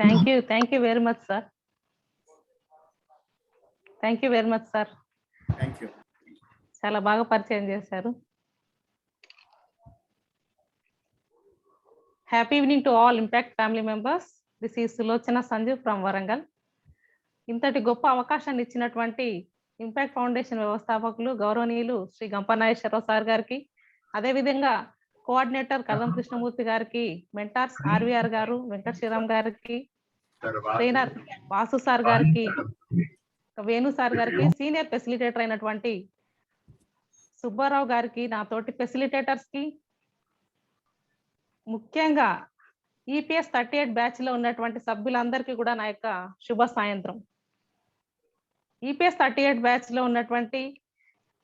Thank you very much, sir. Thank you very much, sir. Thank you. చాలా బాగా పరిచయం చేశారు. Happy evening to all Impact family members. This is Sulochana Sanjeev from Warangal. ఇంతటి గొప్ప అవకాశాన్ని ఇచ్చినటువంటి ఇంపాక్ట్ ఫౌండేషన్ వ్యవస్థాపకులు గౌరవనీయులు శ్రీ గంప నాగేశ్వరరావు సార్ గారికి, అదేవిధంగా కోఆర్డినేటర్ కదం కృష్ణమూర్తి గారికి, మెంటార్స్ ఆర్వీఆర్ గారు, వెంకట శ్రీరామ్ గారికి, ట్రైనర్ వాసు సార్ గారికి, వేణు సార్ గారికి, సీనియర్ ఫెసిలిటేటర్ అయినటువంటి సుబ్బారావు గారికి, నా తోటి ఫెసిలిటేటర్స్ కి, ముఖ్యంగా ఈపీఎస్ 38 బ్యాచ్ లో ఉన్నటువంటి సభ్యులందరికీ కూడా నా యొక్క శుభ సాయంత్రం. ఈపీఎస్ 38 బ్యాచ్ లో ఉన్నటువంటి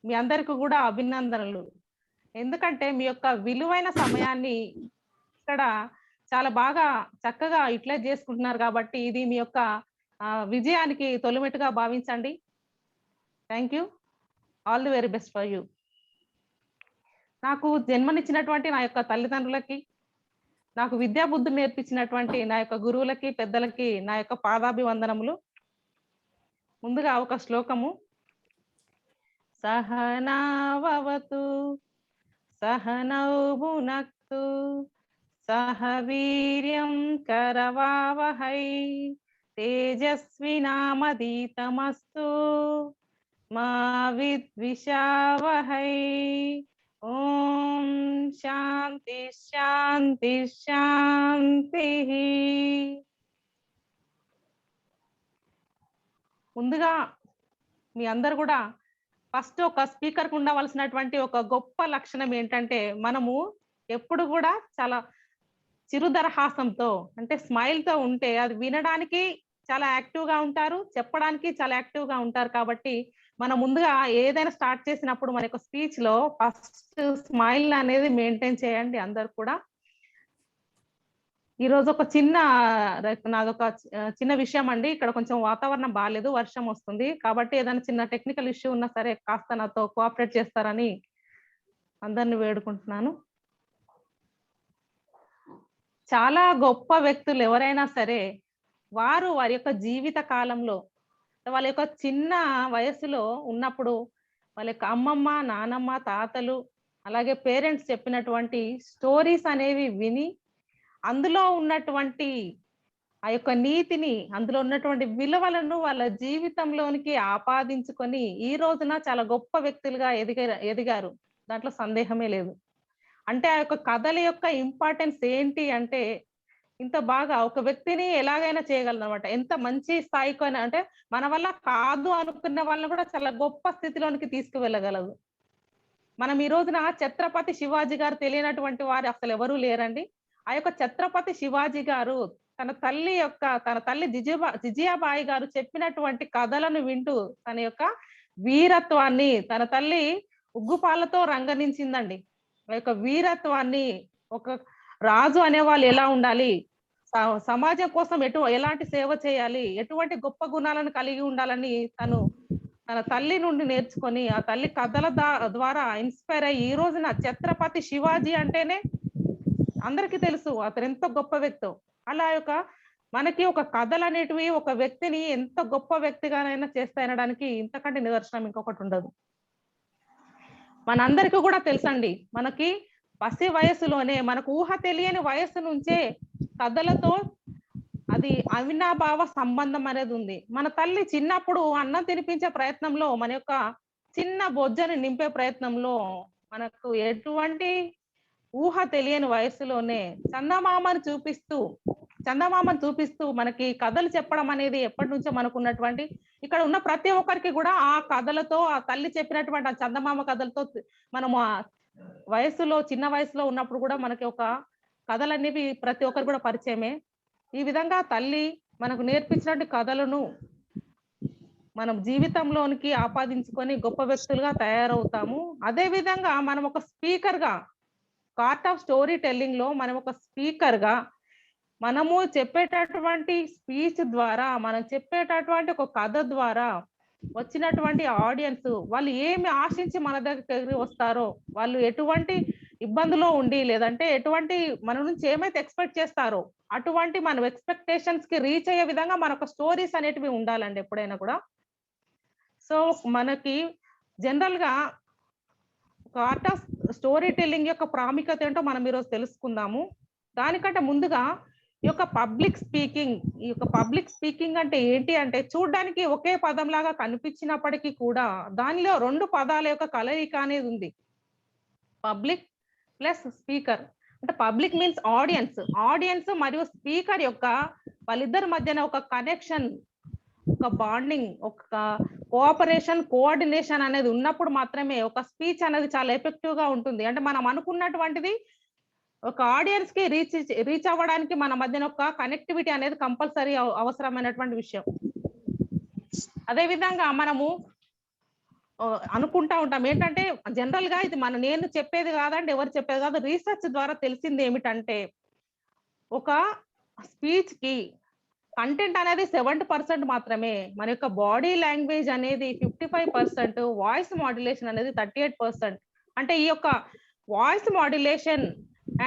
మీ అందరికీ కూడా అభినందనలు. ఎందుకంటే మీ యొక్క విలువైన సమయాన్ని ఇక్కడ చాలా బాగా చక్కగా యూటిలైజ్ చేసుకుంటున్నారు కాబట్టి ఇది మీ యొక్క విజయానికి తొలిమెట్టుగా భావించండి. Thank you. All the very best for you. నాకు జన్మనిచ్చినటువంటి నా యొక్క తల్లిదండ్రులకి, నాకు విద్యా బుద్ధులు నేర్పించినటువంటి నా యొక్క గురువులకి, పెద్దలకి నా యొక్క పాదాభివందనములు. ముందుగా ఒక శ్లోకము. సహనావతు సహనౌ భునక్తు సహ వీర్యం కరవావహై తేజస్వినామదీతమస్తు మా విద్విషావహై. ఓం శాంతి శాంతి శాంతి. ముందుగా మీ అందరు కూడా ఫస్ట్ ఒక స్పీకర్ కు ఉండవలసినటువంటి ఒక గొప్ప లక్షణం ఏంటంటే, మనము ఎప్పుడు కూడా చాలా చిరుదరహాసంతో అంటే స్మైల్ తో ఉంటే అది వినడానికి చాలా యాక్టివ్ గా ఉంటారు, చెప్పడానికి చాలా యాక్టివ్ గా ఉంటారు. కాబట్టి మనం ముందుగా ఏదైనా స్టార్ట్ చేసినప్పుడు మన యొక్క స్పీచ్ లో ఫస్ట్ స్మైల్ అనేది మెయింటైన్ చేయండి అందరు కూడా. ఈ రోజు ఒక నాదొక చిన్న విషయం అండి. ఇక్కడ కొంచెం వాతావరణం బాగాలేదు, వర్షం వస్తుంది కాబట్టి ఏదైనా చిన్న టెక్నికల్ ఇష్యూ ఉన్నా సరే కాస్త నాతో కోఆపరేట్ చేస్తారని అందరిని వేడుకుంటున్నాను. చాలా గొప్ప వ్యక్తులు ఎవరైనా సరే వారు వారి యొక్క జీవిత కాలంలో వాళ్ళ యొక్క చిన్న వయసులో ఉన్నప్పుడు వాళ్ళ యొక్క అమ్మమ్మ, నానమ్మ, తాతలు అలాగే పేరెంట్స్ చెప్పినటువంటి స్టోరీస్ అనేవి విని అందులో ఉన్నటువంటి ఆ యొక్క నీతిని, అందులో ఉన్నటువంటి విలువలను వాళ్ళ జీవితంలోనికి ఆపాదించుకొని ఈ రోజున చాలా గొప్ప వ్యక్తులుగా ఎదిగారు. దాంట్లో సందేహమే లేదు. అంటే ఆ యొక్క కథల యొక్క ఇంపార్టెన్స్ ఏంటి అంటే, ఇంత బాగా ఒక వ్యక్తిని ఎలాగైనా చేయగలరు అనమాట. ఎంత మంచి స్థాయికి అంటే మన వల్ల కాదు అనుకున్న వాళ్ళని కూడా చాలా గొప్ప స్థితిలోనికి తీసుకువెళ్ళగలదు. మనం ఈ రోజున ఛత్రపతి శివాజీ గారు తెలియనటువంటి వారు అసలు ఎవరూ లేరండి. ఆ యొక్క ఛత్రపతి శివాజీ గారు తన తల్లి జిజియాబాయి గారు చెప్పినటువంటి కథలను వింటూ తన యొక్క వీరత్వాన్ని, తన తల్లి ఉగ్గుపాలతో రంగనించిందండి. ఆ యొక్క వీరత్వాన్ని, ఒక రాజు అనేవాళ్ళు ఎలా ఉండాలి, సమాజం కోసం ఎలాంటి సేవ చేయాలి, ఎటువంటి గొప్ప గుణాలను కలిగి ఉండాలని తన తల్లి నుండి నేర్చుకొని ఆ తల్లి కథల ద్వారా ఇన్స్పైర్ అయ్యి ఈ రోజున ఛత్రపతి శివాజీ అంటేనే అందరికీ తెలుసు అతను ఎంత గొప్ప వ్యక్తో. అలా మనకి ఒక కథలు అనేటివి ఒక వ్యక్తిని ఎంత గొప్ప వ్యక్తిగానైనా చేస్తాయనడానికి ఇంతకంటే నిదర్శనం ఇంకొకటి ఉండదు. మనందరికీ కూడా తెలుసండి, మనకి పసి వయసులోనే, మనకు ఊహ తెలియని వయసు నుంచే కథలతో అది అవినాభావ సంబంధం అనేది ఉంది. మన తల్లి చిన్నప్పుడు అన్నం తినిపించే ప్రయత్నంలో, మన యొక్క చిన్న బొజ్జని నింపే ప్రయత్నంలో మనకు ఎటువంటి ఊహ తెలియని వయసులోనే చందమామను చూపిస్తూ మనకి కథలు చెప్పడం అనేది ఎప్పటి నుంచో మనకు ఉన్నటువంటి, ఇక్కడ ఉన్న ప్రతి ఒక్కరికి కూడా ఆ కథలతో, ఆ తల్లి చెప్పినటువంటి ఆ చందమామ కథలతో మనము చిన్న వయసులో ఉన్నప్పుడు కూడా మనకి ఒక కథలు అనేవి ప్రతి ఒక్కరు కూడా పరిచయమే. ఈ విధంగా తల్లి మనకు నేర్పించినటువంటి కథలను మనం జీవితంలోనికి ఆపాదించుకొని గొప్ప వ్యక్తులుగా తయారవుతాము. అదే విధంగా మనం ఒక స్పీకర్ గా, ఆర్ట్ ఆఫ్ స్టోరీ టెల్లింగ్ లో మనం ఒక స్పీకర్ గా మనము చెప్పేటటువంటి స్పీచ్ ద్వారా, మనం చెప్పేటటువంటి ఒక కథ ద్వారా వచ్చినటువంటి ఆడియన్స్ వాళ్ళు ఏమి ఆశించి మన దగ్గరికి వస్తారో, వాళ్ళు ఎటువంటి ఇబ్బందిలో ఉండి లేదంటే ఎటువంటి మన నుంచి ఏమైతే ఎక్స్‌పెక్ట్ చేస్తారో అటువంటి మనం ఎక్స్‌పెక్టేషన్స్‌కి రీచ్ అయ్యే విధంగా మనకు స్టోరీస్ అనేటివి ఉండాలండి ఎప్పుడైనా కూడా. సో, మనకి జనరల్‌గా ఒక ఆర్ట్ ఆఫ్ స్టోరీ టెల్లింగ్ యొక్క ప్రాముఖ్యత ఏంటో మనం ఈరోజు తెలుసుకుందాము. దానికంటే ముందుగా ఈ యొక్క పబ్లిక్ స్పీకింగ్ అంటే ఏంటి అంటే చూడ్డానికి ఒకే పదంలాగా కనిపించినప్పటికీ కూడా దానిలో 2 పదాల యొక్క కలయిక అనేది ఉంది. Public plus speaker. అంటే పబ్లిక్ మీన్స్ ఆడియన్స్. ఆడియన్స్ మరియు స్పీకర్ యొక్క వాళ్ళిద్దరి మధ్యన ఒక కనెక్షన్, ఒక బాండింగ్, ఒక కోఆపరేషన్, కోఆర్డినేషన్ అనేది ఉన్నప్పుడు మాత్రమే ఒక స్పీచ్ అనేది చాలా ఎఫెక్టివ్ గా ఉంటుంది. అంటే మనం అనుకున్నటువంటిది ఒక ఆడియన్స్ కి రీచ్ అవ్వడానికి మన మధ్యన ఒక కనెక్టివిటీ అనేది కంపల్సరీ అవసరమైనటువంటి విషయం. అదే విధంగా మనము అనుకుంటా ఉంటాం ఏంటంటే జనరల్ గా ఇది నేను చెప్పేది కాదండి, ఎవరు చెప్పేది కాదు. రీసెర్చ్ ద్వారా తెలిసింది ఏమిటంటే ఒక స్పీచ్ కి కంటెంట్ అనేది 70% మాత్రమే, మన యొక్క బాడీ లాంగ్వేజ్ అనేది 55%, వాయిస్ మాడ్యులేషన్ అనేది 38%. అంటే ఈ యొక్క voice modulation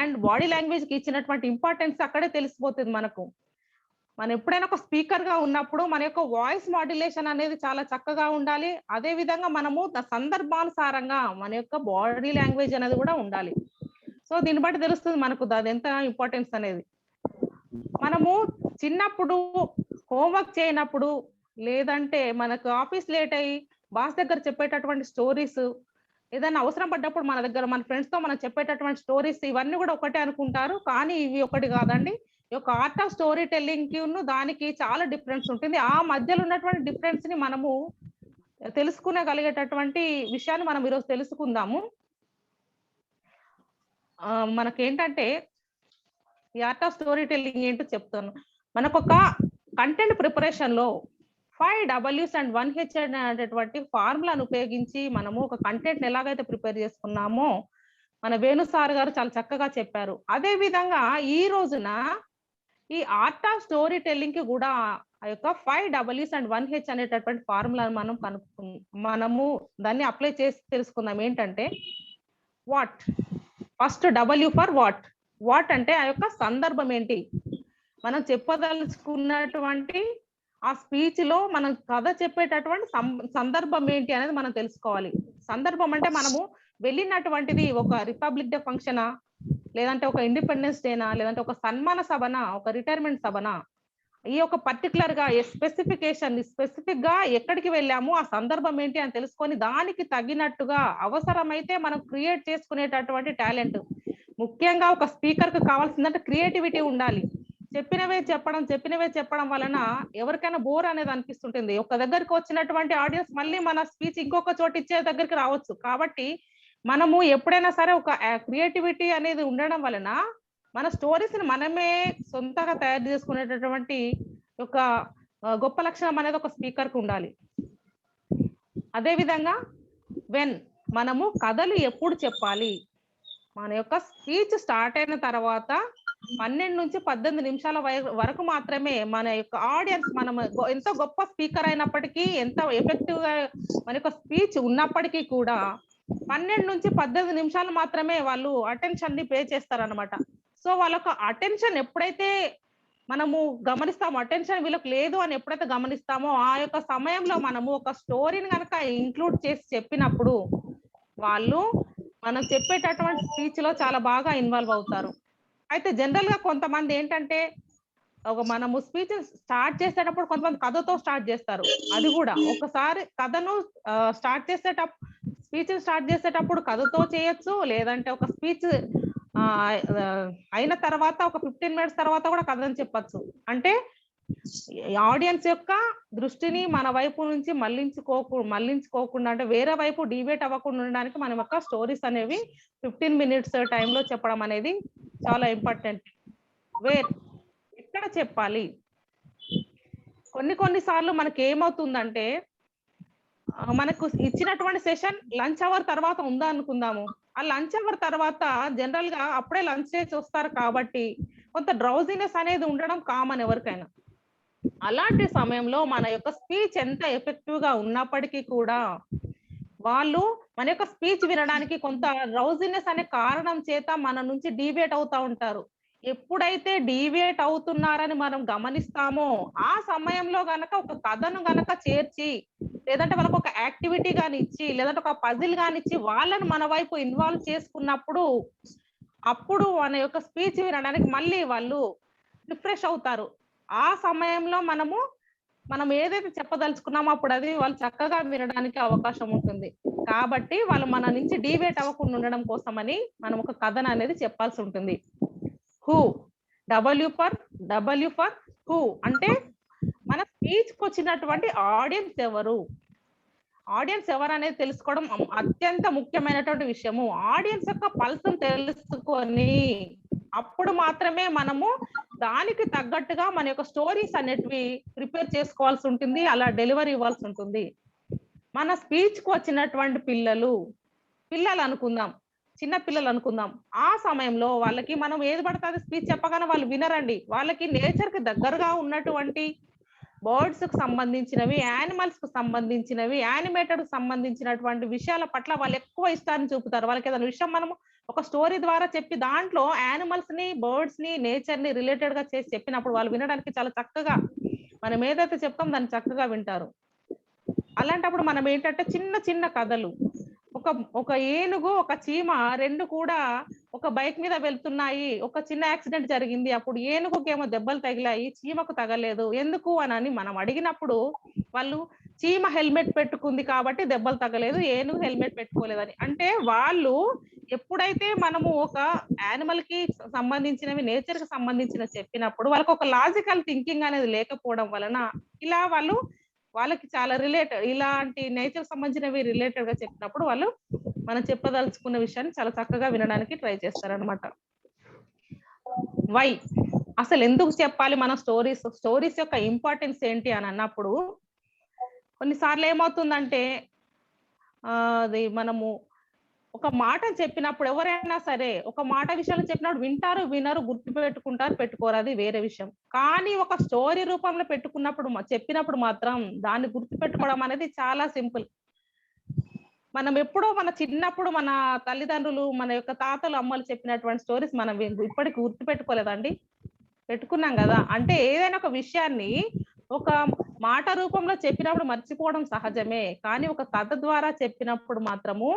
and body language కి ఇచ్చినటువంటి ఇంపార్టెన్స్ అక్కడే తెలిసిపోతుంది మనకు. మనం ఎప్పుడైనా ఒక స్పీకర్ గా ఉన్నప్పుడు మన యొక్క వాయిస్ మాడ్యులేషన్ అనేది చాలా చక్కగా ఉండాలి. అదే విధంగా మనము సందర్భానుసారంగా మన యొక్క బాడీ లాంగ్వేజ్ అనేది కూడా ఉండాలి. సో దీన్ని బట్టి తెలుస్తుంది మనకు అది ఎంత ఇంపార్టెన్స్ అనేది. మనము చిన్నప్పుడు హోంవర్క్ చేయనప్పుడు లేదంటే మనకు ఆఫీస్ లేట్ అయ్యి బాస్ దగ్గర చెప్పేటటువంటి స్టోరీస్, ఏదైనా అవసరం పడ్డప్పుడు మన దగ్గర మన ఫ్రెండ్స్ తో మనం చెప్పేటటువంటి స్టోరీస్ ఇవన్నీ కూడా ఒకటే అనుకుంటారు. కానీ ఇవి ఒకటి కాదండి. ఈ యొక్క ఆర్ట్ ఆఫ్ స్టోరీ టెల్లింగ్ కి దానికి చాలా డిఫరెన్స్ ఉంటుంది. ఆ మధ్యలో ఉన్నటువంటి డిఫరెన్స్ ని మనము తెలుసుకునగలిగేటటువంటి విషయాన్ని మనం ఈరోజు తెలుసుకుందాము. మనకేంటంటే ఈ ఆర్ట్ ఆఫ్ స్టోరీ టెల్లింగ్ ఏంటో చెప్తాను. మనకొక కంటెంట్ ప్రిపరేషన్ లో 5 W's అండ్ 1 H అనేటటువంటి ఫార్ములాను ఉపయోగించి మనము ఒక కంటెంట్ ఎలాగైతే ప్రిపేర్ చేసుకున్నామో మన వేణు సార్ గారు చాలా చక్కగా చెప్పారు. అదే విధంగా ఈ రోజున ఈ ఆర్ట్ ఆఫ్ స్టోరీ టెల్లింగ్ కి కూడా ఆ యొక్క 5 W's అండ్ 1 H అనేటటువంటి ఫార్ములాను మనము దాన్ని అప్లై చేసి తెలుసుకుందాం. ఏంటంటే what, first W for what. What అంటే ఆ యొక్క సందర్భం ఏంటి, మనం చెప్పదలుచుకున్నటువంటి ఆ స్పీచ్ లో మనం కథ చెప్పేటటువంటి సందర్భం ఏంటి అనేది మనం తెలుసుకోవాలి. సందర్భం అంటే మనము వెళ్ళినటువంటిది ఒక రిపబ్లిక్ డే ఫంక్షనా, లేదంటే ఒక ఇండిపెండెన్స్ డేనా, లేదంటే ఒక సన్మాన సభనా, ఒక రిటైర్మెంట్ సభనా, ఈ యొక్క పర్టికులర్ గా స్పెసిఫిక్ గా ఎక్కడికి వెళ్ళాము, ఆ సందర్భం ఏంటి అని తెలుసుకొని దానికి తగినట్టుగా అవసరమైతే మనం క్రియేట్ చేసుకునేటటువంటి టాలెంట్. ముఖ్యంగా ఒక స్పీకర్ కు కావాల్సిందంటే క్రియేటివిటీ ఉండాలి. చెప్పినవే చెప్పడం వలన ఎవరికైనా బోర్ అనేది అనిపిస్తుంటుంది. ఒక దగ్గరికి వచ్చినటువంటి ఆడియన్స్ మళ్ళీ మన స్పీచ్ ఇంకొక చోట ఇచ్చే దగ్గరికి రావచ్చు. కాబట్టి మనము ఎప్పుడైనా సరే ఒక క్రియేటివిటీ అనేది ఉండడం వలన మన స్టోరీస్ ని మనమే సొంతంగా తయారు చేసుకునేటటువంటి ఒక గొప్ప లక్షణం అనేది ఒక స్పీకర్ కు ఉండాలి. అదే విధంగా మనము కథలు ఎప్పుడు చెప్పాలి, మన యొక్క స్పీచ్ స్టార్ట్ అయిన తర్వాత 12 నుంచి 18 నిమిషాల వరకు మాత్రమే మన యొక్క ఆడియన్స్, మనం ఎంత గొప్ప స్పీకర్ అయినప్పటికీ, ఎంత ఎఫెక్టివ్ గా మన యొక్క స్పీచ్ ఉన్నప్పటికీ కూడా 12 నుంచి 18 నిమిషాలు మాత్రమే వాళ్ళు అటెన్షన్ ని పే చేస్తారనమాట. సో వాళ్ళొక అటెన్షన్ ఎప్పుడైతే మనము గమనిస్తామో, అటెన్షన్ వీళ్ళకి లేదు అని ఎప్పుడైతే గమనిస్తామో ఆ యొక్క సమయంలో మనము ఒక స్టోరీని కనుక ఇంక్లూడ్ చేసి చెప్పినప్పుడు వాళ్ళు మనం చెప్పేటటువంటి స్పీచ్ లో చాలా బాగా ఇన్వాల్వ్ అవుతారు. అయితే జనరల్ గా కొంతమంది ఏంటంటే మనము స్పీచ్ స్టార్ట్ చేసేటప్పుడు కొంతమంది కథతో స్టార్ట్ చేస్తారు. అది కూడా ఒకసారి కథను స్పీచ్ స్టార్ట్ చేసేటప్పుడు కథతో చేయొచ్చు, లేదంటే ఒక స్పీచ్ అయిన తర్వాత ఒక 15 మినిట్స్ తర్వాత కూడా కథను చెప్పచ్చు. అంటే ఆడియన్స్ యొక్క దృష్టిని మన వైపు నుంచి మళ్లించుకోకుండా, అంటే వేరే వైపు డిబేట్ అవ్వకుండా ఉండడానికి మనం యొక్క స్టోరీస్ అనేవి 15 మినిట్స్ టైంలో చెప్పడం అనేది చాలా ఇంపార్టెంట్. ఎక్కడ చెప్పాలి, కొన్ని సార్లు మనకి ఏమవుతుందంటే మనకు ఇచ్చినటువంటి సెషన్ లంచ్ అవర్ తర్వాత ఉందా అనుకుందాము. ఆ లంచ్ అవర్ తర్వాత జనరల్ గా అప్పుడే లంచ్ చేసి వస్తారు కాబట్టి కొంత డ్రౌజినెస్ అనేది ఉండడం కామన్ ఎవరికైనా. అలాంటి సమయంలో మన యొక్క స్పీచ్ ఎంత ఎఫెక్టివ్ గా ఉన్నప్పటికీ కూడా వాళ్ళు మన యొక్క స్పీచ్ వినడానికి కొంత రౌజినెస్ అనే కారణం చేత మన నుంచి డీవియేట్ అవుతా ఉంటారు. ఎప్పుడైతే డీవియేట్ అవుతున్నారని మనం గమనిస్తామో, ఆ సమయంలో గనక ఒక కథను గనక చేర్చి, లేదంటే వాళ్ళకొక యాక్టివిటీ గాని ఇచ్చి, లేదంటే ఒక పజిల్ గానిచ్చి, వాళ్ళని మన వైపు ఇన్వాల్వ్ చేసుకున్నప్పుడు, అప్పుడు మన యొక్క స్పీచ్ వినడానికి మళ్ళీ వాళ్ళు రిఫ్రెష్ అవుతారు. ఆ సమయంలో మనం ఏదైతే చెప్పదలుచుకున్నామో అప్పుడది వాళ్ళు చక్కగా వినడానికి అవకాశం ఉంటుంది. కాబట్టి వాళ్ళు మన నుంచి డీవియేట్ అవ్వకుండా ఉండడం కోసమని మనం ఒక కథననేది చెప్పాల్సుంటుంది. హూ డబ్ల్యూ ఫర్ హూ అంటే మన స్పీచ్‌కొచ్చినటువంటి ఆడియన్స్ ఎవరు? ఆడియన్స్ ఎవరనేది తెలుసుకోవడం అత్యంత ముఖ్యమైనటువంటి విషయము. ఆడియన్స్ యొక్క పల్స్‌ని తెలుసుకొని, అప్పుడు మాత్రమే మనము దానికి తగ్గట్టుగా మన యొక్క స్టోరీస్ అనేటివి ప్రిపేర్ చేసుకోవాల్సుంటుంది. అలా డెలివరీ ఇవ్వాల్సుంటుంది. మన స్పీచ్‌కి వచ్చినటువంటి పిల్లలనుకుందాం. చిన్న పిల్లలనుకుందాం. ఆ సమయంలో వాళ్ళకి మనం ఏది పడితే అది స్పీచ్ చెప్పగానే వాళ్ళు వినరండి. వాళ్ళకి నేచర్‌కి దగ్గరగా ఉన్నటువంటి బర్డ్స్‌కి సంబంధించినవి, యానిమల్స్‌కి సంబంధించినవి, యానిమేటెడ్‌కి సంబంధించినటువంటి విషయాల పట్ల వాళ్ళెక్కువ ఇష్టాన్ని చూపుతారు. వాళ్ళకేదైనా విషయం మనము ఒక స్టోరీ ద్వారా చెప్పి దాంట్లో యానిమల్స్‌ని, బర్డ్స్‌ని, నేచర్‌ని రిలేటెడ్‌గా చేసి చెప్పినప్పుడు వాళ్ళు వినడానికి చాలా చక్కగా మనం ఏదైతే చెప్తామో దాన్ని చక్కగా వింటారు. అలాంటప్పుడు మనం ఏంటంటే చిన్న చిన్న కథలు. ఒక ఒక ఏనుగు, ఒక చీమ 2 కూడా ఒక బైక్ మీద వెళ్తున్నాయి. ఒక చిన్న యాక్సిడెంట్ జరిగింది. అప్పుడు ఏనుగుకేమో దెబ్బలు తగిలాయి. చీమకు తగలేదు. ఎందుకు అనని మనం అడిగినప్పుడు వాళ్ళు చీమ హెల్మెట్ పెట్టుకుంది కాబట్టి దెబ్బలు తగలేదు. ఏనుగు హెల్మెట్ పెట్టుకోలేదని. అంటే వాళ్ళు ఎప్పుడైతే మనము ఒక యానిమల్‌కి సంబంధించినవి, నేచర్‌కి సంబంధించినవి చెప్పినప్పుడు వాళ్ళకొక లాజికల్ థింకింగ్ అనేది లేకపోవడం వలన ఇలా వాళ్ళకి చాలా ఇలాంటి నేచర్‌కి సంబంధించినవి రిలేటెడ్‌గా చెప్పినప్పుడు వాళ్ళు మనం చెప్పదలుచుకున్న విషయాన్ని చాలా చక్కగా వినడానికి ట్రై చేస్తారనమాట. వై? అసలెందుకు చెప్పాలి మనం స్టోరీస్? స్టోరీస్ యొక్క ఇంపార్టెన్స్ ఏంటి అని అన్నప్పుడు, కొన్నిసార్లు ఏమవుతుందంటే అది మనము ఒక మాటను చెప్పినప్పుడు ఎవరైనా సరే, ఒక మాట విషయంలో చెప్పినప్పుడు వింటారు, వినరు, గుర్తుపెట్టుకుంటారు, పెట్టుకోరు అది వేరే విషయం. కానీ ఒక స్టోరీ రూపంలో పెట్టుకున్నప్పుడు చెప్పినప్పుడు మాత్రం దాన్ని గుర్తుపెట్టుకోవడం అనేది చాలా సింపుల్. మనం ఎప్పుడో మన చిన్నప్పుడు మన తల్లిదండ్రులు, మన యొక్క తాతలు, అమ్మలు చెప్పినటువంటి స్టోరీస్ మనం ఇప్పటికి గుర్తుపెట్టుకోలేదండి? పెట్టుకున్నాం గదా! అంటే ఏదైనా ఒక విషయాన్ని ఒక మాట రూపంలో చెప్పినప్పుడు మర్చిపోవడం సహజమే. కానీ ఒక కథ ద్వారా చెప్పినప్పుడు మాత్రము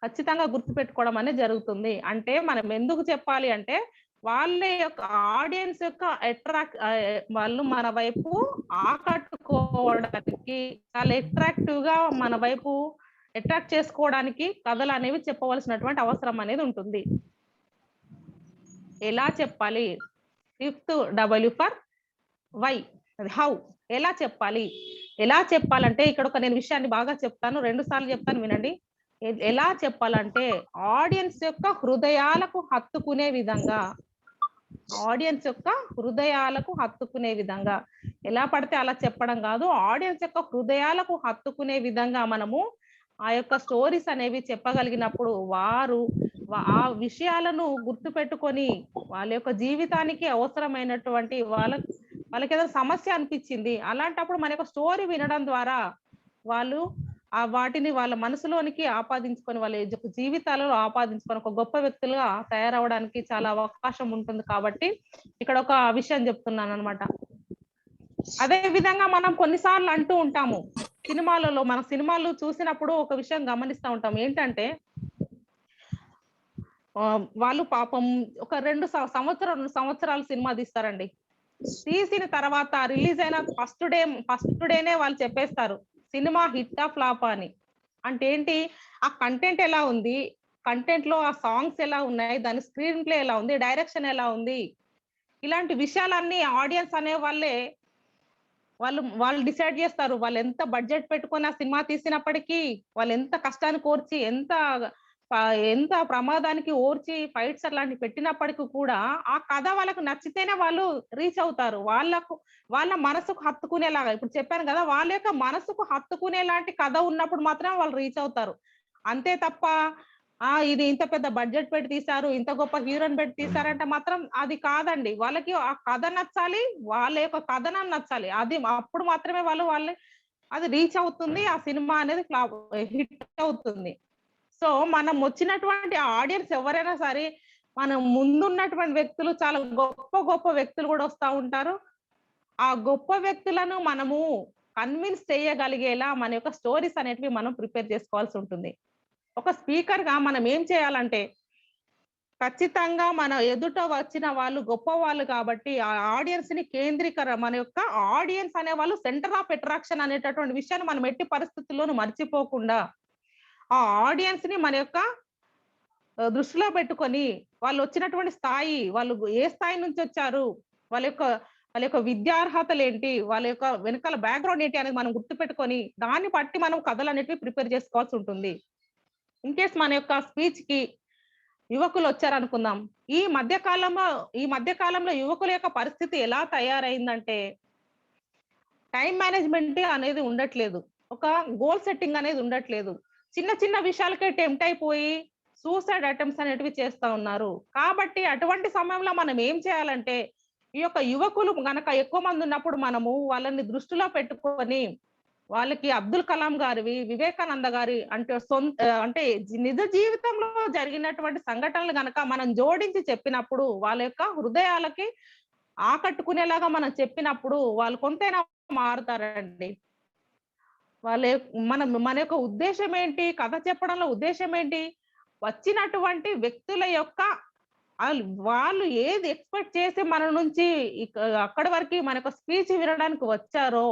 ఖచ్చితంగా గుర్తుపెట్టుకోవడం అనేది జరుగుతుంది. అంటే మనం ఎందుకు చెప్పాలి అంటే, వాళ్ళ యొక్క ఆడియన్స్ యొక్క వాళ్ళు మన వైపు ఆకట్టుకోవడానికి చాలా అట్రాక్టివ్‌గా మన వైపు అట్రాక్ట్ చేసుకోవడానికి కథలనేవి చెప్పవలసినటువంటి అవసరం అనేది ఉంటుంది. ఎలా చెప్పాలి? Fifth W for why. అది హౌ. ఎలా చెప్పాలి? ఎలా చెప్పాలంటే నేను విషయాన్ని బాగా చెప్తాను. 2 సార్లు చెప్తాను వినండి. ఎలా చెప్పాలంటే ఆడియన్స్ యొక్క హృదయాలకు హత్తుకునే విధంగా, ఆడియన్స్ యొక్క హృదయాలకు హత్తుకునే విధంగా. ఎలా పడితే అలా చెప్పడం గాదు. ఆడియన్స్ యొక్క హృదయాలకు హత్తుకునే విధంగా మనము ఆ యొక్క స్టోరీస్ అనేవి చెప్పగలిగినప్పుడు వారు ఆ విషయాలను గుర్తుపెట్టుకొని వాళ్ళ యొక్క జీవితానికి అవసరమైనటువంటి వాళ్ళకేదో సమస్య అనిపిచ్చింది. అలాంటప్పుడు మన యొక్క స్టోరీ వినడం ద్వారా వాళ్ళు వాటిని వాళ్ళ మనసులోనికి ఆపాదించుకొని, వాళ్ళ జీవితాలలో ఆపాదించుకొని ఒక గొప్ప వ్యక్తులుగా తయారవ్వడానికి చాలా అవకాశం ఉంటుంది కాబట్టి, ఇక్కడ ఒక విషయం చెప్తున్నాననమాట. అదే విధంగా మనం కొన్ని సార్లు అంటూ ఉంటాము. మన సినిమాలు చూసినప్పుడు ఒక విషయం గమనిస్తా ఉంటాం. ఏంటంటే వాళ్ళు పాపం ఒక 2 సంవత్సరాలు సినిమా తీస్తారండి. తీసిన తర్వాత రిలీజ్ అయిన ఫస్ట్ డేనే వాళ్ళు చెప్పేస్తారు. సినిమా హిట్టా? ఫ్లాపా? అని. అంటే ఏంటి? ఆ కంటెంట్ ఎలా ఉంది? కంటెంట్‌లో ఆ సాంగ్స్ ఎలా ఉన్నాయి? దాని స్క్రీన్ ప్లే ఎలా ఉంది? డైరెక్షన్ ఎలా ఉంది? ఇలాంటి విషయాలన్నీ ఆడియన్స్ అనే వాళ్ళు డిసైడ్ జేస్తారు. వాళ్ళెంత బడ్జెట్ పెట్టుకొని ఆ సినిమా తీసినప్పటికీ, వాళ్ళెంత కష్టాన్ని కోర్చి, ఎంత ప్రమాదానికి ఓర్చి ఫైట్స్ అట్లాంటివి పెట్టినప్పటికి కూడా, ఆ కథ వాళ్ళకు నచ్చితేనే వాళ్ళు రీచ్ అవుతారు. వాళ్ళ మనసుకు హత్తుకునేలాగా ఇప్పుడు చెప్పాను గదా! వాళ్ళ యొక్క మనసుకు హత్తుకునేలాంటి కథ ఉన్నప్పుడు మాత్రమే వాళ్ళు రీచ్ అవుతారు. అంతే తప్ప ఇది ఇంత పెద్ద బడ్జెట్ పెట్టి తీశారు. ఇంత గొప్ప హీరో‌ని పెట్టి తీశారంటే మాత్రం అది కాదండి. వాళ్ళకి ఆ కథ నచ్చాలి. వాళ్ళ యొక్క కథనం నచ్చాలి. అది అప్పుడు మాత్రమే వాళ్ళు అది రీచ్ అవుతుంది. ఆ సినిమా అనేది హిట్ అవుతుంది. సో, మనం వచ్చినటువంటి ఆడియన్స్ ఎవరైనా సరే, మనం ముందున్నటువంటి వ్యక్తులు చాలా గొప్ప గొప్ప వ్యక్తులు గూడా వస్తా ఉంటారు. ఆ గొప్ప వ్యక్తులను మనము కన్విన్స్ చేయగలిగేలా మన యొక్క స్టోరీస్ అనేటివి మనం ప్రిపేర్ చేసుకోవాల్సుంటుంది. ఒక స్పీకర్‌గా మనం ఏం చేయాలంటే, ఖచ్చితంగా మన ఎదుట వచ్చిన వాళ్ళు గొప్పవాళ్ళు కాబట్టి, ఆ ఆడియన్స్‌ని మన యొక్క ఆడియన్స్ అనేవాళ్ళు సెంటర్ ఆఫ్ అట్రాక్షన్ అనేటటువంటి విషయాన్ని మనం ఎట్టి పరిస్థితుల్లోనూ మర్చిపోకుండా, ఆ ఆడియన్స్‌ని మన యొక్క దృష్టిలో పెట్టుకొని, వాళ్ళొచ్చినటువంటి స్థాయి, వాళ్ళు ఏ స్థాయి నుంచొచ్చారు, వాళ్ళ యొక్క వాళ్ళ యొక్క విద్యార్హతలేంటి, వాళ్ళ యొక్క వెనకాల బ్యాక్‌గ్రౌండ్ ఏంటి అనేది మనం గుర్తుపెట్టుకొని, దాన్ని బట్టి మనం కథలనేటివి ప్రిపేర్ చేసుకోవాల్సుంటుంది. ఇన్ కేస్ మన యొక్క స్పీచ్‌కి యువకులొచ్చారనుకుందాం. ఈ మధ్య కాలంలో యువకుల యొక్క పరిస్థితి ఎలా తయారైందంటే, టైమ్ మేనేజ్‌మెంట్ అనేది ఉండట్లేదు. ఒక గోల్ సెట్టింగ్ అనేది ఉండట్లేదు. చిన్న చిన్న విషయాలకే టెంప్ట్ అయిపోయి సూసైడ్ అటెంప్ట్స్ అనేటివి చేస్తా ఉన్నారు. కాబట్టి అటువంటి సమయంలో మనం ఏం చేయాలంటే, ఈ యొక్క యువకులు గనక ఎక్కువ మంది ఉన్నప్పుడు మనము వాళ్ళని దృష్టిలో పెట్టుకొని, వాళ్ళకి అబ్దుల్ కలాం గారివి, వివేకానంద గారి అంటే నిజ జీవితంలో జరిగినటువంటి సంఘటనలు గనక మనం జోడించి చెప్పినప్పుడు, వాళ్ళ యొక్క హృదయాలకి ఆకట్టుకునేలాగా మనం చెప్పినప్పుడు, వాళ్ళు కొంతైనా మారుతారండి. వాళ్ళ మన యొక్క ఉద్దేశ్యం ఏంటి? కథ చెప్పడంలో ఉద్దేశ్యం ఏంటి? వచ్చినటువంటి వ్యక్తుల యొక్క వాళ్ళు ఏది ఎక్స్‌పెక్ట్ చేసి మన నుంచి ఇక అక్కడి వరకి మన యొక్క స్పీచ్ వినడానికి వచ్చారో,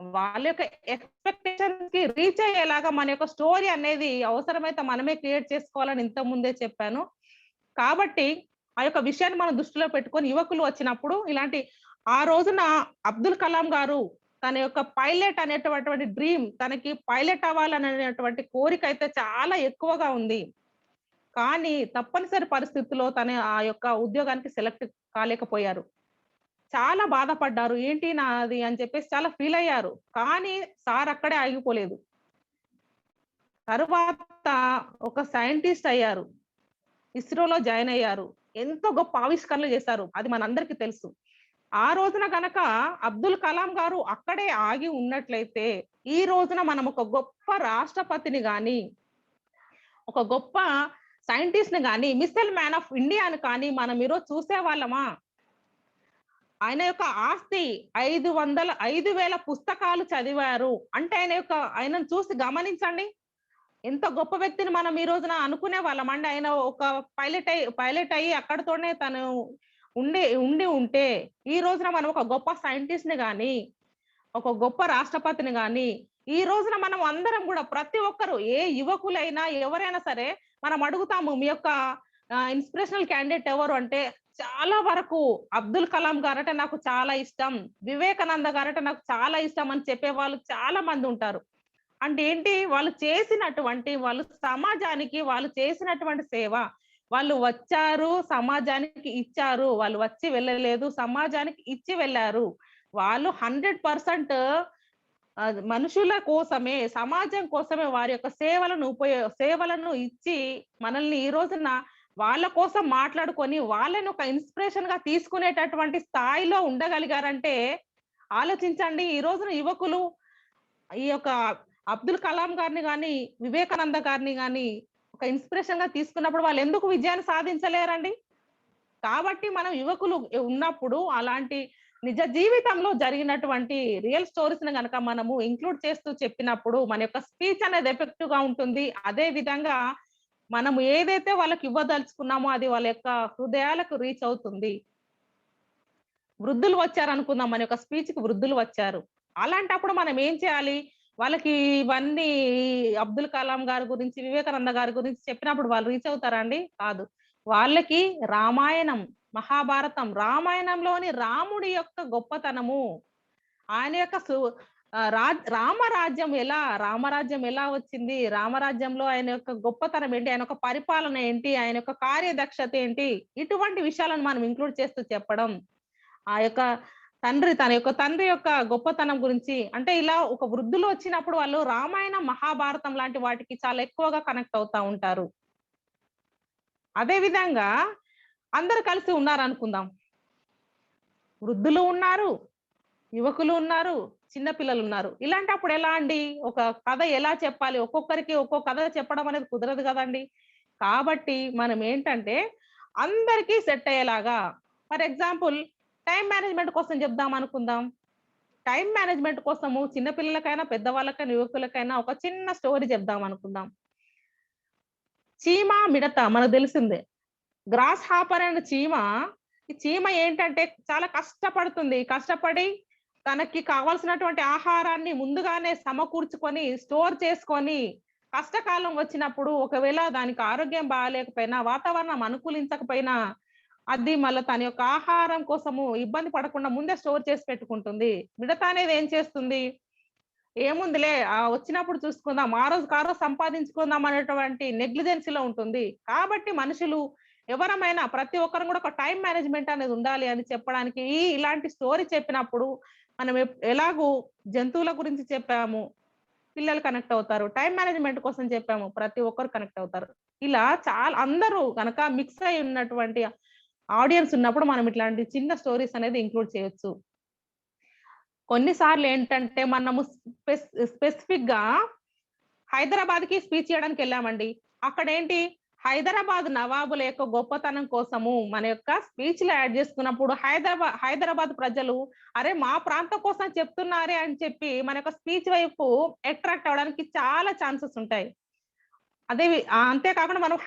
వాళ్ళ యొక్క ఎక్స్‌పెక్టేషన్స్‌కి రీచ్ అయ్యేలాగా మన యొక్క స్టోరీ అనేది అవసరమైతే మనమే క్రియేట్ చేసుకోవాలని ఇంతకు ముందే చెప్పాను. కాబట్టి ఆ యొక్క విషయాన్ని మనం దృష్టిలో పెట్టుకొని యువకులు వచ్చినప్పుడు ఇలాంటి ఆ రోజున అబ్దుల్ కలాం గారు తన యొక్క పైలట్ అనేటటువంటి డ్రీమ్ తనకి పైలట్ అవ్వాలనేటువంటి కోరికైతే చాలా ఎక్కువగా ఉంది. కానీ తప్పనిసరి పరిస్థితిలో తను ఆ యొక్క ఉద్యోగానికి సెలెక్ట్ కాలేకపోయారు. చాలా బాధపడ్డారు. ఏంటి నాది అని చెప్పేసి చాలా ఫీల్ అయ్యారు. కానీ సార్ అక్కడే ఆగిపోలేదు. తరువాత ఒక సైంటిస్ట్ అయ్యారు. ఇస్రోలో జాయిన్ అయ్యారు. ఎంతో గొప్ప ఆవిష్కరణలు చేశారు. అది మనందరికీ తెలుసు. ఆ రోజున గనక అబ్దుల్ కలాం గారు అక్కడే ఆగి ఉన్నట్లయితే, ఈ రోజున మనం ఒక గొప్ప రాష్ట్రపతిని గాని, ఒక గొప్ప సైంటిస్ట్‌ని గాని, మిస్సైల్ మ్యాన్ ఆఫ్ ఇండియా అని కానీ మనం ఈరోజు చూసేవాళ్ళమా? ఆయన యొక్క ఆస్తి 5,000 పుస్తకాలు చదివారు. అంటే ఆయనను చూసి గమనించండి. ఎంత గొప్ప వ్యక్తిని మనం ఈ రోజున అనుకునే వాళ్ళమండి. ఆయన ఒక పైలట్ అయ్యి అక్కడితోనే తను ఉండి ఉంటే, ఈ రోజున మనం ఒక గొప్ప సైంటిస్ట్‌ని గాని, ఒక గొప్ప రాష్ట్రపతిని గాని, ఈ రోజున మనం అందరం గూడా ప్రతి ఒక్కరు ఏ యువకులైనా, ఎవరైనా సరే మనం అడుగుతాము మీ యొక్క ఇన్‌స్పిరేషనల్ క్యాండిడేట్ ఎవరు అంటే, చాలా వరకు అబ్దుల్ కలాం గారంటే నాకు చాలా ఇష్టం. వివేకానంద గారంటే నాకు చాలా ఇష్టం అని చెప్పేవాళ్ళు చాలా మందుంటారు. అంటే ఏంటి? వాళ్ళు సమాజానికి వాళ్ళు చేసినటువంటి సేవ. వాళ్ళు వచ్చారు, సమాజానికి ఇచ్చారు. వాళ్ళు వచ్చి వెళ్ళలేదు, సమాజానికి ఇచ్చి వెళ్లారు. వాళ్ళు 100% మనుషుల కోసమే, సమాజం కోసమే వారి యొక్క సేవలను ఇచ్చి మనల్ని ఈ రోజున వాళ్ళ కోసం మాట్లాడుకొని, వాళ్ళని ఒక ఇన్‌స్పిరేషన్‌గా తీసుకునేటటువంటి స్థాయిలో ఉండగలిగారంటే, ఆలోచించండి ఈ రోజున యువకులు ఈ యొక్క అబ్దుల్ కలాం గారిని గాని, వివేకానంద గారిని గాని ఒక ఇన్‌స్పిరేషన్‌గా తీసుకున్నప్పుడు వాళ్ళెందుకు విజయాన్ని సాధించలేరండి? కాబట్టి మనం యువకులు ఉన్నప్పుడు అలాంటి నిజ జీవితంలో జరిగినటువంటి రియల్ స్టోరీస్‌ని గనక మనము ఇంక్లూడ్ చేస్తూ చెప్పినప్పుడు మన యొక్క స్పీచ్ అనేది ఎఫెక్టివ్‌గా ఉంటుంది. అదే విధంగా మనము ఏదైతే వాళ్ళకి ఇవ్వదలుచుకున్నామో అది వాళ్ళ యొక్క హృదయాలకు రీచ్ అవుతుంది. వృద్ధులు వచ్చారనుకుందాం. మన యొక్క స్పీచ్‌కి వృద్ధులు వచ్చారు. అలాంటప్పుడు మనం ఏం చేయాలి? వాళ్ళకి ఇవన్నీ అబ్దుల్ కలాం గారి గురించి, వివేకానంద గారి గురించి చెప్పినప్పుడు వాళ్ళు రీచ్ అవుతారా అండి? కాదు. వాళ్ళకి రామాయణం, మహాభారతం, రామాయణంలోని రాముడి యొక్క గొప్పతనము, ఆయన యొక్క రామరాజ్యం ఎలా వచ్చింది? రామరాజ్యంలో ఆయన యొక్క గొప్పతనం ఏంటి? ఆయన యొక్క పరిపాలన ఏంటి? ఆయన యొక్క కార్యదక్షత ఏంటి? ఇటువంటి విషయాలను మనం ఇంక్లూడ్ చేస్తూ చెప్పడం. ఆ యొక్క తన యొక్క తండ్రి యొక్క గొప్పతనం గురించి అంటే ఇలా ఒక వృద్ధులు వచ్చినప్పుడు వాళ్ళు రామాయణం, మహాభారతం లాంటి వాటికి చాలా ఎక్కువగా కనెక్ట్ అవుతా ఉంటారు. అదే విధంగా అందరూ కలిసి ఉన్నారనుకుందాం. వృద్ధులు ఉన్నారు, యువకులు ఉన్నారు, చిన్న పిల్లలున్నారు. ఇలాంటప్పుడు ఎలా అండి? ఒక కథ ఎలా చెప్పాలి? ఒక్కొక్కరికి ఒక్కో కథ చెప్పడం అనేది కుదరదు గదండీ! కాబట్టి మనమేంటంటే, అందరికీ సెట్ అయ్యేలాగా ఫర్ ఎగ్జాంపుల్ టైమ్ మేనేజ్‌మెంట్ కోసం జెప్దామనుకుందాం. టైమ్ మేనేజ్‌మెంట్ కోసము చిన్న పిల్లలకైనా, పెద్దవాళ్ళకైనా, యువకులకైనా ఒక చిన్న స్టోరీ జెప్దామనుకుందాం. చీమ, మిడత మనకు దెలిసిందే. గ్రాస్ హాపర్ అనే చీమ, ఈ చీమ ఏంటంటే చాలా కష్టపడుతుంది. కష్టపడి తనకి కావాల్సినటువంటి ఆహారాన్ని ముందుగానే సమకూర్చుకొని, స్టోర్ చేసుకొని, కష్టకాలం వచ్చినప్పుడు ఒకవేళ దానికి ఆరోగ్యం బాలేకపోయినా, వాతావరణం అనుకూలించకపోయినా, అది మళ్ళా తన యొక్క ఆహారం కోసము ఇబ్బంది పడకుండా ముందే స్టోర్ చేసి పెట్టుకుంటుంది. మిడత అనేది ఏం చేస్తుంది? ఏముందిలే వచ్చినప్పుడు చూసుకుందాం. ఆ రోజుకి ఆ రోజు సంపాదించుకుందాం అనేటువంటి నెగ్లిజెన్సీలో ఉంటుంది. కాబట్టి మనుషులు ఎవరమైనా ప్రతి ఒక్కరం కూడా ఒక టైమ్ మేనేజ్‌మెంట్ అనేది ఉండాలి అని చెప్పడానికి ఇలాంటి స్టోరీ చెప్పినప్పుడు మనం ఎలాగూ జంతువుల గురించి చెప్పాము. పిల్లలు కనెక్ట్ అవుతారు. టైమ్ మేనేజ్‌మెంట్ కోసం చెప్పాము. ప్రతి ఒక్కరు కనెక్ట్ అవుతారు. ఇలా చాలా అందరూ గనక మిక్స్ అయ్యి ఉన్నటువంటి ఆడియన్స్ ఉన్నప్పుడు మనం ఇట్లాంటి చిన్న స్టోరీస్ అనేది ఇంక్లూడ్ చేయొచ్చు. కొన్ని సార్లేంటంటే మనము స్పెసిఫిక్‌గా హైదరాబాద్‌కి స్పీచ్ ఇయ్యడానికెళ్ళామండి. అక్కడేంటి హైదరాబాద్ నవాబుల యొక్క గొప్పతనం కోసము మన యొక్క స్పీచ్‌లో యాడ్ జేసుకున్నప్పుడు హైదరాబాద్ ప్రజలు అరే! మా ప్రాంతం కోసం చెప్తున్నారే అని చెప్పి మన యొక్క స్పీచ్ వైపు అట్రాక్ట్ అవ్వడానికి చాలా ఛాన్సెస్ ఉంటాయి. అంతే కాకుండా మనం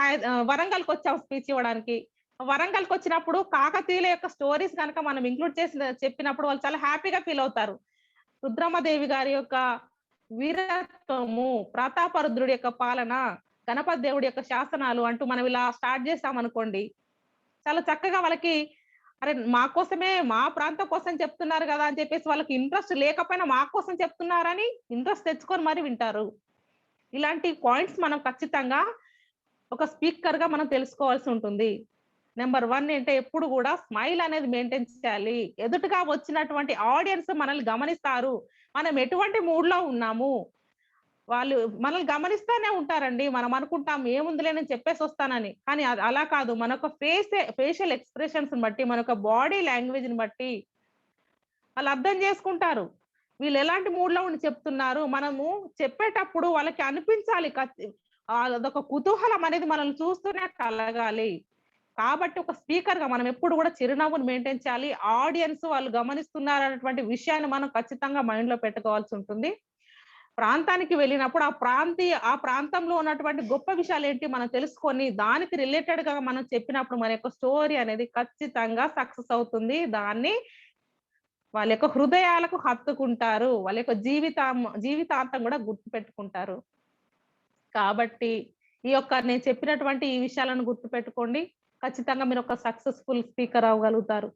వరంగల్‌కొచ్చాం స్పీచ్ ఇవ్వడానికి. వరంగల్‌కొచ్చినప్పుడు కాకతీయుల యొక్క స్టోరీస్ గనక మనం ఇంక్లూడ్ చెప్పినప్పుడు వాళ్ళు చాలా హ్యాపీగా ఫీల్ అవుతారు. రుద్రమదేవి గారి యొక్క వీరత్వము, ప్రతాపరుద్రుడి యొక్క పాలన, గణపతి దేవుడి యొక్క శాసనాలు అంటూ మనం ఇలా స్టార్ట్ చేసామనుకోండి, చాలా చక్కగా వాళ్ళకి అరే! మా కోసమే, మా ప్రాంతం కోసం చెప్తున్నారు గదా! అని చెప్పేసి వాళ్ళకి ఇంట్రెస్ట్ లేకపోయినా మా కోసం చెప్తున్నారని ఇంట్రెస్ట్ తెచ్చుకొని మరి వింటారు. ఇలాంటి పాయింట్స్ మనం ఖచ్చితంగా ఒక స్పీకర్‌గా మనం తెలుసుకోవాల్సి ఉంటుంది. నంబర్ 1 అంటే ఎప్పుడు గూడా స్మైల్ అనేది మెయింటైన్ చేయాలి. ఎదుటుగా వచ్చినటువంటి ఆడియన్స్ మనల్ని గమనిస్తారు. మనం ఎటువంటి మూడ్‌లో ఉన్నాము. వాళ్ళు మనల్ని గమనిస్తానే ఉంటారండి. మనం అనుకుంటాం ఏముందిలే నేను చెప్పేసొస్తానని. కానీ అది అలా కాదు. మన యొక్క ఫేషియల్ ఎక్స్‌ప్రెషన్స్‌ని బట్టి, మన యొక్క బాడీ లాంగ్వేజ్‌ని బట్టి వాళ్ళు అర్థం చేసుకుంటారు. వీళ్ళెలాంటి మూడ్‌లో ఉండి చెప్తున్నారు. మనము చెప్పేటప్పుడు వాళ్ళకి అనిపించాలి. అదొక కుతూహలం అనేది మనల్ని చూస్తూనే కలగాలి. కాబట్టి ఒక స్పీకర్‌గా మనం ఎప్పుడు గూడా చిరునవ్వును మెయింటైన్ చేయాలి. ఆడియన్స్ వాళ్ళు గమనిస్తున్నారన్నటువంటి విషయాన్ని మనం ఖచ్చితంగా మైండ్‌లో పెట్టుకోవాల్సుంటుంది. ప్రాంతానికి వెళ్ళినప్పుడు ఆ ప్రాంతంలో ఉన్నటువంటి గొప్ప విషయాలేంటి మనం తెలుసుకొని, దానికి రిలేటెడ్‌గా మనం చెప్పినప్పుడు మన యొక్క స్టోరీ అనేది ఖచ్చితంగా సక్సెస్ అవుతుంది. దాన్ని వాళ్ళ యొక్క హృదయాలకు హత్తుకుంటారు. వాళ్ళ యొక్క జీవితాంతం గూడా గుర్తుపెట్టుకుంటారు. కాబట్టి నేను చెప్పినటువంటి ఈ విషయాలను గుర్తుపెట్టుకోండి. ఖచ్చితంగా మీరొక సక్సెస్‌ఫుల్ స్పీకర్ అవ్వగలుగుతారు.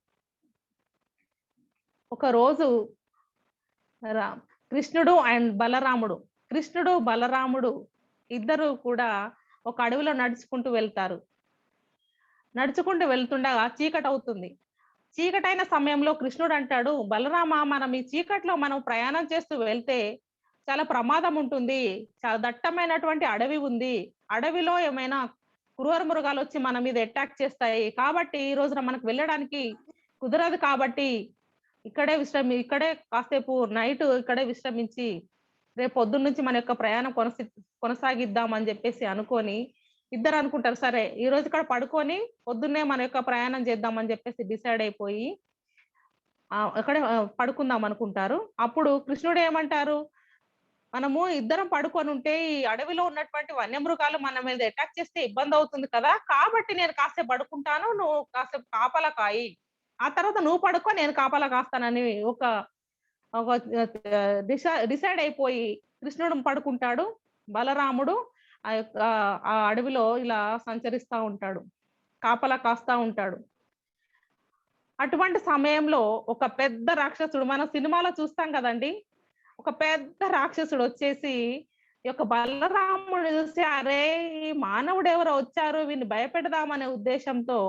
ఒకరోజు రా కృష్ణుడు అండ్ బలరాముడు. కృష్ణుడు, బలరాముడు ఇద్దరు కూడా ఒక అడవిలో నడుచుకుంటూ వెళ్తారు. నడుచుకుంటూ వెళ్తుండగా చీకటవుతుంది. చీకటైన సమయంలో కృష్ణుడంటాడు, "బలరామా! మనం ఈ చీకట్లో మనం ప్రయాణం చేస్తూ వెళ్తే చాలా ప్రమాదం ఉంటుంది. చాలా దట్టమైనటువంటి అడవి ఉంది. అడవిలో ఏమైనా క్రూర మృగాలొచ్చి మన మీద అటాక్ చేస్తాయి. కాబట్టి ఈ రోజున మనకు వెళ్ళడానికి కుదరదు కాబట్టి ఇక్కడే కాసేపు నైట్ ఇక్కడే విశ్రమించి, రేపు పొద్దున్న నుంచి మన యొక్క ప్రయాణం కొనసాగిద్దాం" అని జెప్పేసి అనుకోని, ఇద్దరనుకుంటారు. సరే, ఈరోజు ఇక్కడ పడుకొని పొద్దున్నే మన యొక్క ప్రయాణం చేద్దాం అని జెప్పేసి డిసైడ్ అయిపోయి, అక్కడే పడుకుందాం అనుకుంటారు. అప్పుడు కృష్ణుడేమంటారు, మనము ఇద్దరం పడుకొనుంటే ఈ అడవిలో ఉన్నటువంటి వన్యమృగాలు మన మీద అటాక్ చేస్తే ఇబ్బందవుతుంది కదా! కాబట్టి నేను కాసేపు పడుకుంటాను. నువ్వు కాసేపు కాపలా కాయి. ఆ తర్వాత నువ్వు పడుకో నేను కాపలా కాస్తానని ఒక ఒక డిసైడ్ అయిపోయి కృష్ణుడు పడుకుంటాడు. బలరాముడు ఆ అడవిలో ఇలా సంచరిస్తా ఉంటాడు. కాపలా కాస్తా ఉంటాడు. అటువంటి సమయంలో ఒక పెద్ద రాక్షసుడు మనం సినిమాలో చూస్తాం గదండీ! ఒక పెద్ద రాక్షసుడొచ్చేసి ఈ యొక్క బలరాముడిని చూసి అరే! ఈ మానవుడెవరో వచ్చారు వీడిని భయపెడదామనే ఉద్దేశంతో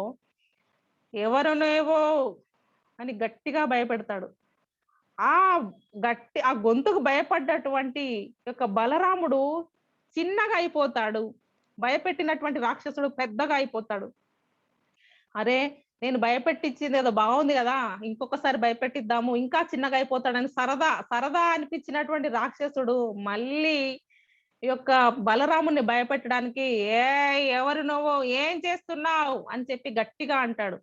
ఎవరనేవో అని గట్టిగా భయపెడతాడు. ఆ ఆ గొంతుకు భయపడ్డటువంటి యొక్క బలరాముడు చిన్నగా అయిపోతాడు. భయపెట్టినటువంటి రాక్షసుడు పెద్దగా అయిపోతాడు. అరే! నేను భయపెట్టిచ్చింది ఏదో బావుంది గదా! ఇంకొకసారి భయపెట్టిద్దాము. ఇంకా చిన్నగా అయిపోతాడని సరదా, సరదా అనిపించినటువంటి రాక్షసుడు మళ్ళీ ఈ యొక్క బలరాముడిని భయపెట్టడానికి, "ఏయ్! ఎవరు నువ్వు? ఏం చేస్తున్నావు?" అని చెప్పి గట్టిగా అంటాడు.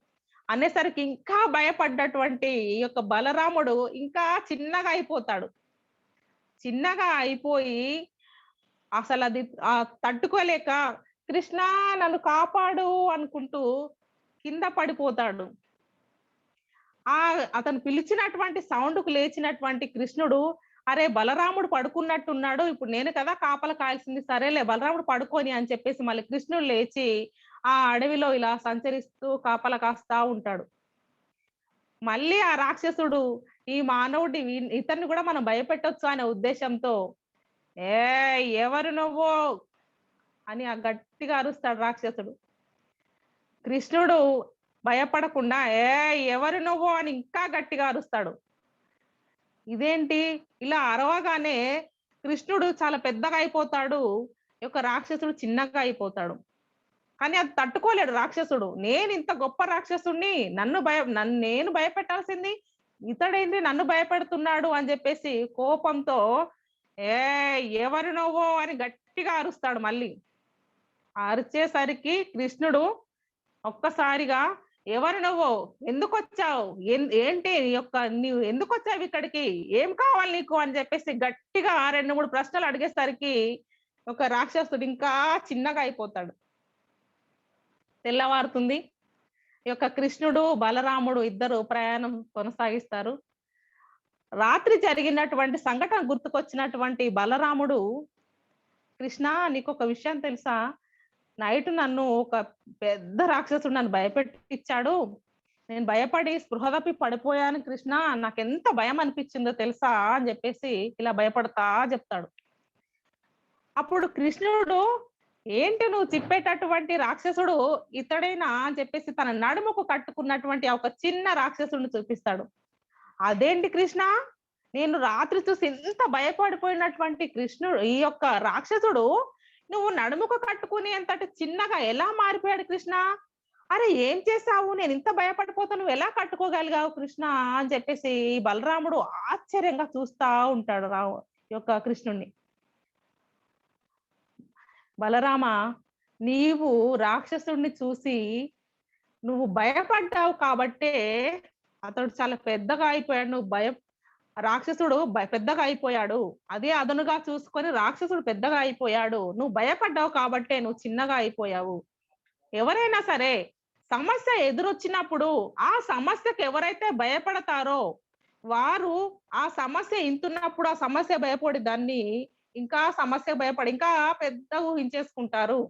అనేసరికి ఇంకా భయపడ్డటువంటి ఈ యొక్క బలరాముడు ఇంకా చిన్నగా అయిపోతాడు. చిన్నగా అయిపోయి అసలది తట్టుకోలేక "కృష్ణా నన్ను కాపాడు" అనుకుంటూ కింద పడిపోతాడు. అతను పిలిచినటువంటి సౌండ్‌కు లేచినటువంటి కృష్ణుడు, అరే! బలరాముడు పడుకున్నట్టున్నాడు. ఇప్పుడు నేను కదా కాపలా కాయాల్సింది. సరేలే బలరాముడు పడుకోని అని చెప్పేసి మళ్ళీ కృష్ణుడు లేచి ఆ అడవిలో ఇలా సంచరిస్తూ కాపలా కాస్తా ఉంటాడు. మళ్ళీ ఆ రాక్షసుడు ఈ మానవుడి ఇతన్ని గూడా మనం భయపెట్టొచ్చు అనే ఉద్దేశంతో, "ఏయ్! ఎవరు నువ్వు?" అని గట్టిగా అరుస్తాడు రాక్షసుడు. కృష్ణుడు భయపడకుండా, "ఏయ్! ఎవరు నువ్వు?" అని ఇంకా గట్టిగా అరుస్తాడు. ఇదేంటి ఇలా అరవగానే కృష్ణుడు చాలా పెద్దగా అయిపోతాడు. ఈ యొక్క రాక్షసుడు చిన్నగా అయిపోతాడు. కానీ అది తట్టుకోలేడు రాక్షసుడు. నేనింత గొప్ప రాక్షసుడిని నన్ను నేను భయపెట్టాల్సింది ఇతడేంటి నన్ను భయపెడుతున్నాడు అని జెప్పేసి కోపంతో, "ఏయ్! ఎవరు నువ్వు?" అని గట్టిగా అరుస్తాడు మళ్ళీ. అరిచేసరికి కృష్ణుడు ఒక్కసారిగా "ఎవరు నువ్వు? ఎందుకొచ్చావు? ఏంటి నీ యొక్క నీవు ఎందుకొచ్చావిక్కడికి? ఏం కావాలి నీకు?" అని జెప్పేసి గట్టిగా 2, 3 ప్రశ్నలు అడిగేసరికి ఒక రాక్షసుడు ఇంకా చిన్నగా అయిపోతాడు. తెల్లవారుతుంది. ఈ యొక్క కృష్ణుడు, బలరాముడు ఇద్దరు ప్రయాణం కొనసాగిస్తారు. రాత్రి జరిగినటువంటి సంఘటన గుర్తుకొచ్చినటువంటి బలరాముడు, "కృష్ణ నీకొక విషయం తెలుసా? నైట్ నన్ను ఒక పెద్ద రాక్షసుడు నన్ను భయపెట్టిచ్చాడు. నేను భయపడి స్పృహ తప్పి పడిపోయాను కృష్ణ. నాకెంత భయం అనిపిచ్చిందో తెలుసా?" అని జెప్పేసి ఇలా భయపడతా జెప్తాడు. అప్పుడు కృష్ణుడు, "ఏంటి నువ్వు చెప్పేటటువంటి రాక్షసుడు ఇతడేనా?" అని చెప్పేసి తన నడుముకు కట్టుకున్నటువంటి ఒక చిన్న రాక్షసుడిని చూపిస్తాడు. "అదేంటి కృష్ణ? నేను రాత్రి చూసి ఇంత భయపడిపోయినటువంటి ఈ యొక్క రాక్షసుడు నువ్వు నడుముకు కట్టుకుని అంతటి చిన్నగా ఎలా మారిపోయాడు కృష్ణ? అరె! ఏం చేశావు? నేనింత భయపడిపోతే నువ్వెలా కట్టుకోగలిగావు కృష్ణ?" అని చెప్పేసి ఈ బలరాముడు ఆశ్చర్యంగా చూస్తా ఉంటాడు ఈ యొక్క కృష్ణుడిని. "బలరామా! నీవు రాక్షసుడిని చూసి నువ్వు భయపడ్డావు కాబట్టే అతడు చాలా పెద్దగా అయిపోయాడు. రాక్షసుడు పెద్దగా అయిపోయాడు. అదే అదనుగా చూసుకొని రాక్షసుడు పెద్దగా అయిపోయాడు. నువ్వు భయపడ్డావు కాబట్టే నువ్వు చిన్నగా అయిపోయావు. ఎవరైనా సరే సమస్య ఎదురొచ్చినప్పుడు ఆ సమస్యకి ఎవరైతే భయపడతారో వారు ఆ సమస్య ఇంతున్నప్పుడు ఆ సమస్య భయపడి దాన్ని ఇంకా సమస్య భయపడి ఇంకా పెద్దగా ఊహించేసుకుంటారు.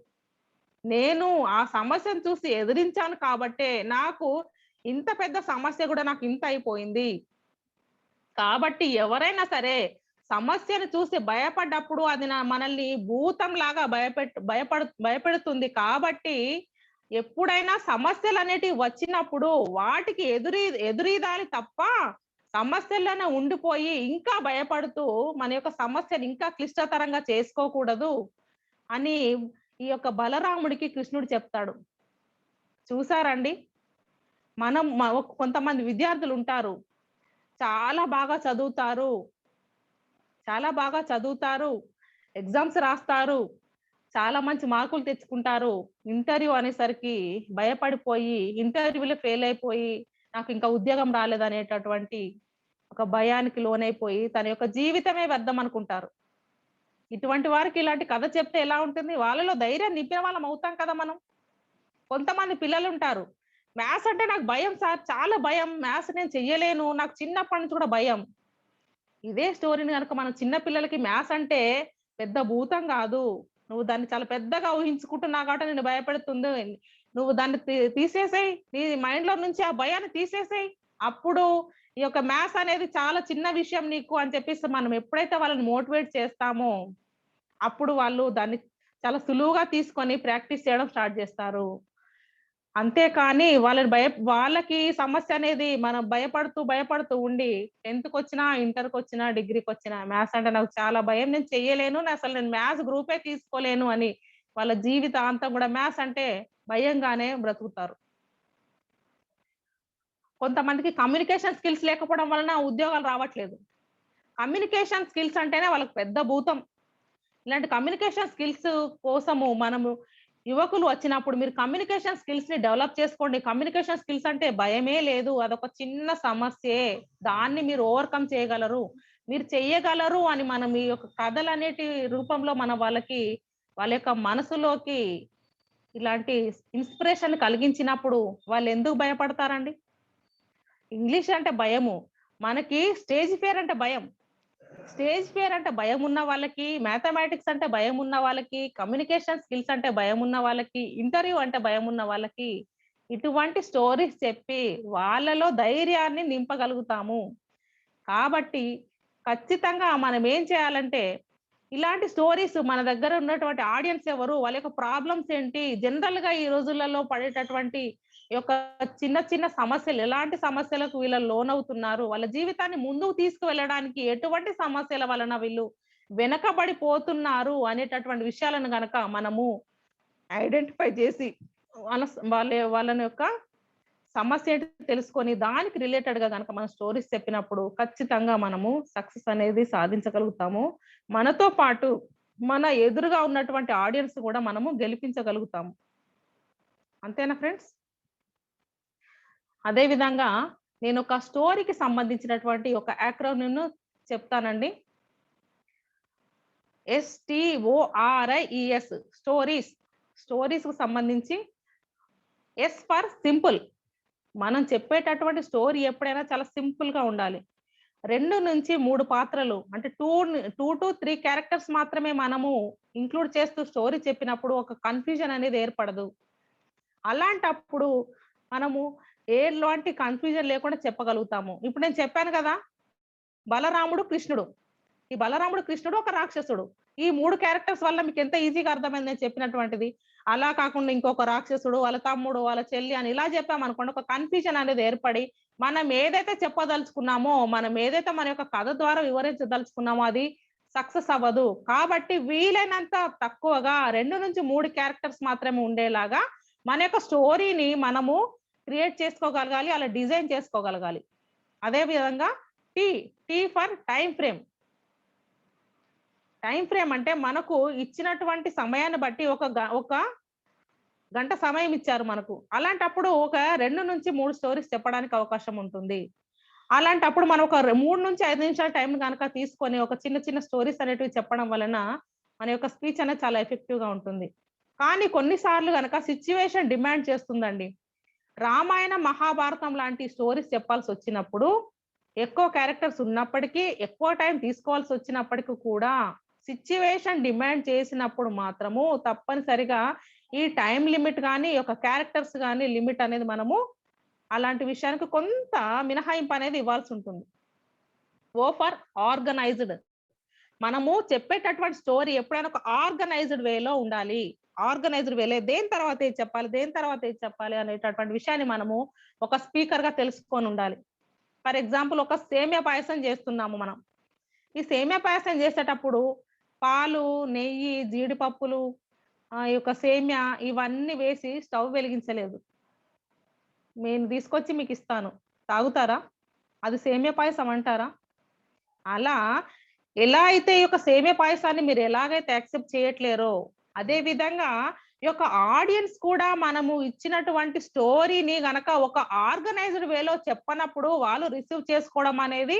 నేను ఆ సమస్యను చూసి ఎదిరించాను కాబట్టే నాకు ఇంత పెద్ద సమస్య గూడా నాకు ఇంత అయిపోయింది. కాబట్టి ఎవరైనా సరే సమస్యను చూసి భయపడ్డప్పుడు అది మనల్ని భూతంలాగా భయపెడుతుంది. కాబట్టి ఎప్పుడైనా సమస్యలనేటివి వచ్చినప్పుడు వాటికి ఎదురీదాలి తప్ప సమస్యల్లోనే ఉండిపోయి ఇంకా భయపడుతూ మన యొక్క సమస్యని ఇంకా క్లిష్టతరంగా చేసుకోకూడదు అని ఈ యొక్క బలరాముడికి కృష్ణుడు చెప్తాడు. చూసారండి? మనం కొంతమంది విద్యార్థులుంటారు. చాలా బాగా చదువుతారు. చాలా బాగా చదువుతారు. ఎగ్జామ్స్ రాస్తారు. చాలా మంచి మార్కులు తెచ్చుకుంటారు. ఇంటర్వ్యూ అనేసరికి భయపడిపోయి, ఇంటర్వ్యూలో ఫెయిల్ అయిపోయి, నాకింకా ఉద్యోగం రాలేదనేటటువంటి ఒక భయానికి లోనైపోయి, తన యొక్క జీవితమే వ్యర్థం అనుకుంటారు. ఇటువంటి వారికి ఇలాంటి కథ చెప్తే ఎలా ఉంటుంది? వాళ్ళలో ధైర్యం నింపిన వాళ్ళం అవుతాం కదా మనం. కొంతమంది పిల్లలుంటారు. మ్యాథ్స్ అంటే నాకు భయం సార్. చాలా భయం. మ్యాథ్స్ నేను చెయ్యలేను. నాకు చిన్నప్పటి నుంచి కూడా భయం. ఇదే స్టోరీని గనుక మనం చిన్న పిల్లలకి మ్యాథ్స్ అంటే పెద్ద భూతం గాదు. నువ్వు దాన్ని చాలా పెద్దగా ఊహించుకుంటున్నావు కాబట్టి నిన్ను భయపెడుతుంది. నువ్వు దాన్ని తీసేసేయి. నీ మైండ్‌లో నుంచి ఆ భయాన్ని తీసేసేయి. అప్పుడు ఈ యొక్క మ్యాథ్స్ అనేది చాలా చిన్న విషయం నీకు అని చెప్పేసి మనం ఎప్పుడైతే వాళ్ళని మోటివేట్ చేస్తామో, అప్పుడు వాళ్ళు దాన్ని చాలా సులువుగా తీసుకొని ప్రాక్టీస్ చేయడం స్టార్ట్ జేస్తారు. అంతేకాని వాళ్ళకి సమస్య అనేది మనం భయపడుతూ ఉండి 10థ్‌కొచ్చినా, ఇంటర్‌కొచ్చినా, డిగ్రీకొచ్చినా మ్యాథ్స్ అంటే నాకు చాలా భయం. నేను చెయ్యలేను. నేను మ్యాథ్స్ గ్రూపే తీసుకోలేను అని వాళ్ళ జీవితాంతం గూడా మ్యాథ్స్ అంటే భయంగానే బ్రతుకుతారు. కొంతమందికి కమ్యూనికేషన్ స్కిల్స్ లేకపోవడం వలన ఉద్యోగాలు రావట్లేదు. కమ్యూనికేషన్ స్కిల్స్ అంటేనే వాళ్ళకి పెద్ద భూతం. ఇలాంటి కమ్యూనికేషన్ స్కిల్స్ కోసము మనము యువకులు వచ్చినప్పుడు మీరు కమ్యూనికేషన్ స్కిల్స్‌ని డెవలప్ చేసుకోండి. కమ్యూనికేషన్ స్కిల్స్ అంటే భయమే లేదు. అదొక చిన్న సమస్యే. దాన్ని మీరు ఓవర్‌కమ్ చేయగలరు. మీరు చెయ్యగలరు అని మనం ఈ యొక్క కథలనేటి రూపంలో మనం వాళ్ళకి వాళ్ళ యొక్క మనసులోకి ఇలాంటి ఇన్‌స్పిరేషన్ కలిగించినప్పుడు వాళ్ళెందుకు భయపడతారండి? ఇంగ్లీష్ అంటే భయము. మనకి స్టేజ్ ఫియర్ అంటే భయం. స్టేజ్ ఫియర్ అంటే భయమున్న వాళ్ళకి, మ్యాథమెటిక్స్ అంటే భయమున్న వాళ్ళకి, కమ్యూనికేషన్ స్కిల్స్ అంటే భయమున్న వాళ్ళకి, ఇంటర్వ్యూ అంటే భయమున్న వాళ్ళకి, ఇటువంటి స్టోరీస్ చెప్పి వాళ్ళలో ధైర్యాన్ని నింపగలుగుతాము. కాబట్టి ఖచ్చితంగా మనం ఏం చేయాలంటే, ఇలాంటి స్టోరీస్ మన దగ్గర ఉన్నటువంటి ఆడియన్స్ ఎవరు? వాళ్ళ యొక్క ప్రాబ్లమ్స్ ఏంటి? జనరల్‌గా ఈ రోజులలో పడేటటువంటి ఈ యొక్క చిన్న చిన్న సమస్యలు, ఎలాంటి సమస్యలకు వీళ్ళు లోనవుతున్నారు? వాళ్ళ జీవితాన్ని ముందుకు తీసుకువెళ్ళడానికి ఎటువంటి సమస్యల వలన వీళ్ళు వెనకబడిపోతున్నారు అనేటటువంటి విషయాలను గనక మనము ఐడెంటిఫై చేసి వాళ్ళని యొక్క సమస్య ఏంటి తెలుసుకొని దానికి రిలేటెడ్‌గా గనక మనం స్టోరీస్ చెప్పినప్పుడు ఖచ్చితంగా మనము సక్సెస్ అనేది సాధించగలుగుతాము. మనతో పాటు మన ఎదురుగా ఉన్నటువంటి ఆడియన్స్ కూడా మనము గెలిపించగలుగుతాము. అంతేనా ఫ్రెండ్స్? అదే విధంగా నేనొక స్టోరీకి సంబంధించినటువంటి ఒక యాక్రోనిమ్‌ను చెప్తానండి. STORIES stories. స్టోరీస్‌కి సంబంధించి S ఫర్ సింపుల్. మనం చెప్పేటటువంటి స్టోరీ ఎప్పుడైనా చాలా సింపుల్‌గా ఉండాలి. 2-3 పాత్రలు అంటే 2-3 క్యారెక్టర్స్ మాత్రమే మనము ఇంక్లూడ్ చేస్తూ స్టోరీ చెప్పినప్పుడు ఒక కన్‌ఫ్యూజన్ అనేది ఏర్పడదు. అలాంటప్పుడు మనము ఎలాంటి కన్‌ఫ్యూజన్ లేకుండా చెప్పగలుగుతాము. ఇప్పుడు నేను చెప్పాను కదా! బలరాముడు, కృష్ణుడు. ఈ బలరాముడు, కృష్ణుడు ఒక రాక్షసుడు. ఈ 3 క్యారెక్టర్స్ వల్ల మీకెంత ఈజీగా అర్థమైంది నేను చెప్పినటువంటిది. అలా కాకుండా ఇంకొక రాక్షసుడు, వాళ్ళ తమ్ముడు, వాళ్ళ చెల్లి అని ఇలా చెప్పామనుకోండి ఒక కన్‌ఫ్యూజన్ అనేది ఏర్పడి, మనం ఏదైతే చెప్పదలుచుకున్నామో, మనం ఏదైతే మన యొక్క కథ ద్వారా వివరించదలుచుకున్నామో అది సక్సెస్ అవ్వదు. కాబట్టి వీలైనంత తక్కువగా 2-3 క్యారెక్టర్స్ మాత్రమే ఉండేలాగా మన యొక్క స్టోరీని మనము క్రియేట్ చేసుకోగలగాలి. అలా డిజైన్ చేసుకోగలగాలి. అదే విధంగా T, T for time frame. Time frame అంటే మనకు ఇచ్చినటువంటి సమయాన్ని బట్టి ఒక గంట సమయం ఇచ్చారు మనకు. అలాంటప్పుడు ఒక 2-3 స్టోరీస్ చెప్పడానికి అవకాశం ఉంటుంది. అలాంటప్పుడు మనం ఒక 3-5 నిమిషాల టైం గనక తీసుకొని ఒక చిన్న చిన్న స్టోరీస్ అనేటివి చెప్పడం వలన మన యొక్క స్పీచ్ అనేది చాలా ఎఫెక్టివ్‌గా ఉంటుంది. కానీ కొన్ని సార్లు గనక సిట్యుయేషన్ డిమాండ్ చేస్తుందండి. రామాయణ, మహాభారతం లాంటి స్టోరీస్ చెప్పాల్సొచ్చినప్పుడు ఎక్కువ క్యారెక్టర్స్ ఉన్నప్పటికీ, ఎక్కువ టైం తీసుకోవాల్సొచ్చినప్పటికి కూడా సిట్యుయేషన్ డిమాండ్ చేసినప్పుడు మాత్రము తప్పనిసరిగా ఈ టైమ్ లిమిట్ గాని, ఒక క్యారెక్టర్స్ గాని లిమిట్ అనేది మనము అలాంటి విషయానికి కొంత మినహాయింపు అనేది ఇవ్వాల్సుంటుంది. ఓ ఫర్ ఆర్గనైజ్డ్. మనము చెప్పేటటువంటి స్టోరీ ఎప్పుడైనా ఒక ఆర్గనైజ్డ్ వేలో ఉండాలి. ఆర్గనైజ్డ్ వేలే దేని తర్వాత ఏది చెప్పాలి, దేని తర్వాత ఏది చెప్పాలి అనేటటువంటి విషయాన్ని మనము ఒక స్పీకర్‌గా తెలుసుకొనుండాలి. ఫర్ ఎగ్జాంపుల్ ఒక సేమియా పాయసం చేస్తున్నాము మనం. ఈ సేమియా పాయసం చేసేటప్పుడు పాలు, నెయ్యి, జీడిపప్పులు ఈ యొక్క సేమియా ఇవన్నీ వేసి స్టవ్ వెలిగించలేదు. నేను తీసుకొచ్చి మీకిస్తాను. తాగుతారా? అది సేమియా పాయసం అంటారా? అలా ఎలా అయితే ఈ యొక్క సేమియా పాయసాన్ని మీరు ఎలాగైతే యాక్సెప్ట్ చేయట్లేరో, అదే విధంగా ఈ యొక్క ఆడియన్స్ కూడా మనము ఇచ్చినటువంటి స్టోరీని గనక ఒక ఆర్గనైజ్డ్ వేలో చెప్పనప్పుడు వాళ్ళు రిసీవ్ చేసుకోవడం అనేది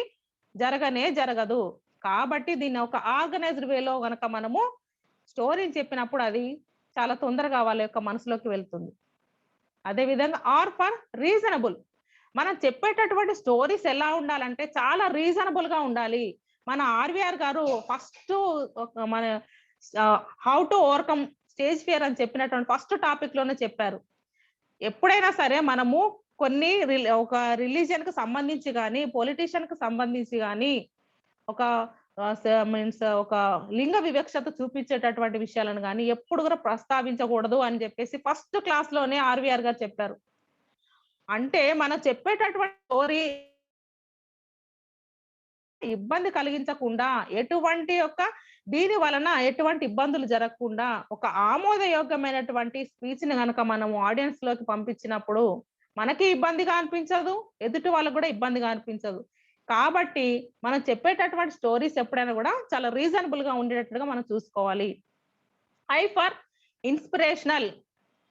జరగనే జరగదు. కాబట్టి దీన్ని ఒక ఆర్గనైజ్డ్ వేలో గనక మనము స్టోరీని చెప్పినప్పుడు అది చాలా తొందరగా వాళ్ళ యొక్క మనసులోకి వెళ్తుంది. అదే విధంగా ఆర్ ఫర్ రీజనబుల్. మనం చెప్పేటటువంటి స్టోరీస్ ఎలా ఉండాలంటే చాలా రీజనబుల్‌గా ఉండాలి. మన ఆర్‌వీఆర్ గారు ఫస్టు మన how to overcome stage fear అని చెప్పినటువంటి ఫస్ట్ టాపిక్‌లోనే చెప్పారు. ఎప్పుడైనా సరే మనము కొన్ని ఒక రిలిజియన్‌కి సంబంధించి గాని, పొలిటీషియన్‌కి సంబంధించి గాని, ఒక ఒక లింగ వివక్షత చూపించేటటువంటి విషయాలను గాని ఎప్పుడు కూడా ప్రస్తావించకూడదు అని చెప్పేసి ఫస్ట్ క్లాస్‌లోనే ఆర్‌వీఆర్ గారు చెప్పారు. అంటే మనం చెప్పేటటువంటి స్టోరీ ఇబ్బంది కలిగించకుండా దీని వలన ఎటువంటి ఇబ్బందులు జరగకుండా ఒక ఆమోదయోగ్యమైనటువంటి స్పీచ్‌ని గనక మనము ఆడియన్స్‌లోకి పంపించినప్పుడు మనకి ఇబ్బందిగా అనిపించదు, ఎదుటి వాళ్ళకి కూడా ఇబ్బందిగా అనిపించదు. కాబట్టి మనం చెప్పేటటువంటి స్టోరీస్ ఎప్పుడైనా కూడా చాలా రీజనబుల్ గా ఉండేటట్టుగా మనం చూసుకోవాలి. I for inspirational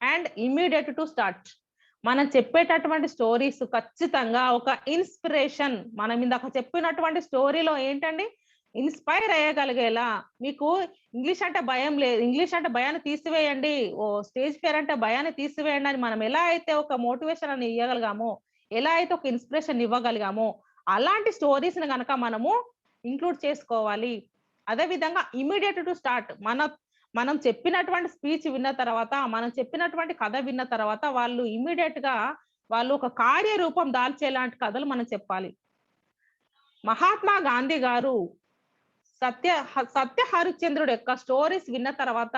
and immediate to start. మనం చెప్పేటటువంటి స్టోరీస్ ఖచ్చితంగా ఒక ఇన్స్పిరేషన్, మనం ఇందాక చెప్పినటువంటి స్టోరీలో ఏంటండి, ఇన్స్పైర్ అయ్యగలిగేలా. మీకు ఇంగ్లీష్ అంటే భయం లేదు, ఇంగ్లీష్ అంటే భయాన్ని తీసివేయండి, ఓ స్టేజ్ ఫియర్ అంటే భయాన్ని తీసివేయండి అని మనం ఎలా అయితే ఒక మోటివేషన్ అని ఇవ్వగలిగామో, ఎలా అయితే ఒక ఇన్స్పిరేషన్ ఇవ్వగలిగామో, అలాంటి స్టోరీస్ ని గనక మనము ఇంక్లూడ్ చేసుకోవాలి. అదే విధంగా ఇమ్మీడియట్ టు స్టార్ట్. మనం చెప్పినటువంటి స్పీచ్ విన్న తర్వాత, మనం చెప్పినటువంటి కథ విన్న తర్వాత వాళ్ళు ఇమ్మీడియేట్ గా వాళ్ళు ఒక కార్యరూపం దాల్చేలాంటి కథలు మనం చెప్పాలి. మహాత్మా గాంధీ గారు సత్య హరిశ్చంద్రుడు యొక్క స్టోరీస్ విన్న తర్వాత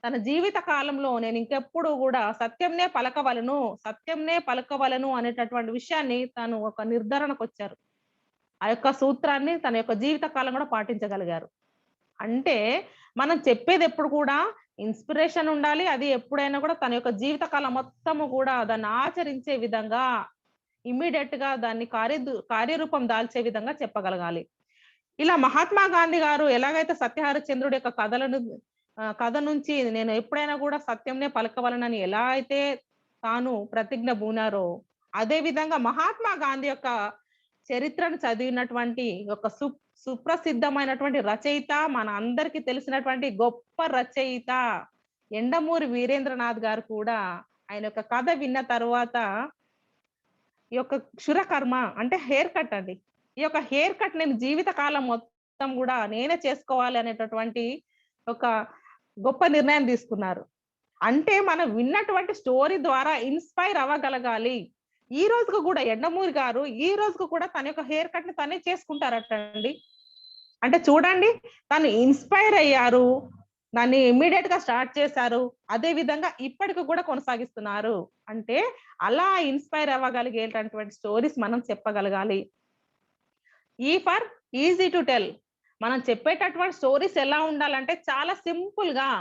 తన జీవిత కాలంలో నేను ఇంకెప్పుడు కూడా సత్యంనే పలకవలను అనేటటువంటి విషయాన్ని తను ఒక నిర్ధారణకు వచ్చారు. ఆ యొక్క సూత్రాన్ని తన యొక్క జీవిత కాలం కూడా పాటించగలిగారు. అంటే మనం చెప్పేది ఎప్పుడు కూడా ఇన్స్పిరేషన్ ఉండాలి. అది ఎప్పుడైనా కూడా తన యొక్క జీవిత కాలం మొత్తము కూడా దాన్ని ఆచరించే విధంగా, ఇమ్మీడియట్ గా దాన్ని కార్యరూపం దాల్చే విధంగా చెప్పగలగాలి. ఇలా మహాత్మా గాంధీ గారు ఎలాగైతే సత్యహరిశ్చంద్రుడి యొక్క కథ నుంచి నేను ఎప్పుడైనా కూడా సత్యంనే పలకవలనని ఎలా అయితే తాను ప్రతిజ్ఞ బూనారో, అదే విధంగా మహాత్మా గాంధీ యొక్క చరిత్రను చదివినటువంటి ఒక సుప్రసిద్ధమైనటువంటి రచయిత, మన అందరికి తెలిసినటువంటి గొప్ప రచయిత యండమూరి వీరేంద్రనాథ్ గారు కూడా ఆయన యొక్క కథ విన్న తర్వాత ఈ యొక్క క్షురకర్మ అంటే హెయిర్ కట్ అండి, ఈ యొక్క హెయిర్ కట్ నేను జీవిత కాలం మొత్తం కూడా నేనే చేసుకోవాలి అనేటటువంటి ఒక గొప్ప నిర్ణయం తీసుకున్నారు. అంటే మనం విన్నటువంటి స్టోరీ ద్వారా ఇన్స్పైర్ అవ్వగలగాలి. ఈ రోజుకు కూడా యండమూరి గారు ఈ రోజుకు కూడా తన యొక్క హెయిర్ కట్ ని తనే చేసుకుంటారటండి. అంటే చూడండి, తను ఇన్స్పైర్ అయ్యారు, దాన్ని ఇమ్మీడియట్ గా స్టార్ట్ చేశారు, అదే విధంగా ఇప్పటికి కూడా కొనసాగిస్తున్నారు. అంటే అలా ఇన్స్పైర్ అవ్వగలిగేటటువంటి స్టోరీస్ మనం చెప్పగలగాలి. ఈ ఫర్ ఈజీ టు టెల్. మనం చెప్పేటటువంటి స్టోరీస్ ఎలా ఉండాలంటే చాలా సింపుల్ గా,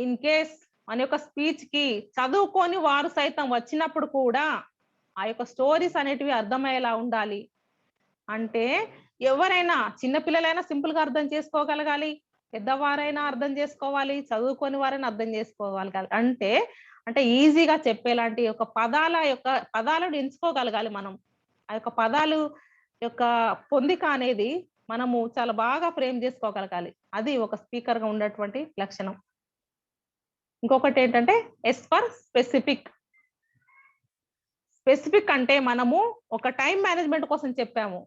ఇన్ కేస్ మన యొక్క స్పీచ్ కి చదువుకొని వారు సైతం వచ్చినప్పుడు కూడా ఆ యొక్క స్టోరీస్ అనేటివి అర్థమయ్యేలా ఉండాలి. అంటే ఎవరైనా చిన్నపిల్లలైనా సింపుల్ గా అర్థం చేసుకోగలగాలి, పెద్దవారైనా అర్థం చేసుకోవాలి, చదువుకొని వారైనా అర్థం చేసుకోవాలి. అంటే ఈజీగా చెప్పేలాంటి ఒక పదాలను ఎంచుకోగలగాలి మనం. ఆ యొక్క పదాలు యొక్క పొందిక అనేది మనము చాలా బాగా ఫ్రేమ్ చేసుకోగలగాలి. అది ఒక స్పీకర్ గా ఉన్నటువంటి లక్షణం. ఇంకొకటి ఏంటంటే ఎస్ ఫర్ స్పెసిఫిక్. స్పెసిఫిక్ అంటే మనము ఒక టైం మేనేజ్మెంట్ కోసం చెప్పాము,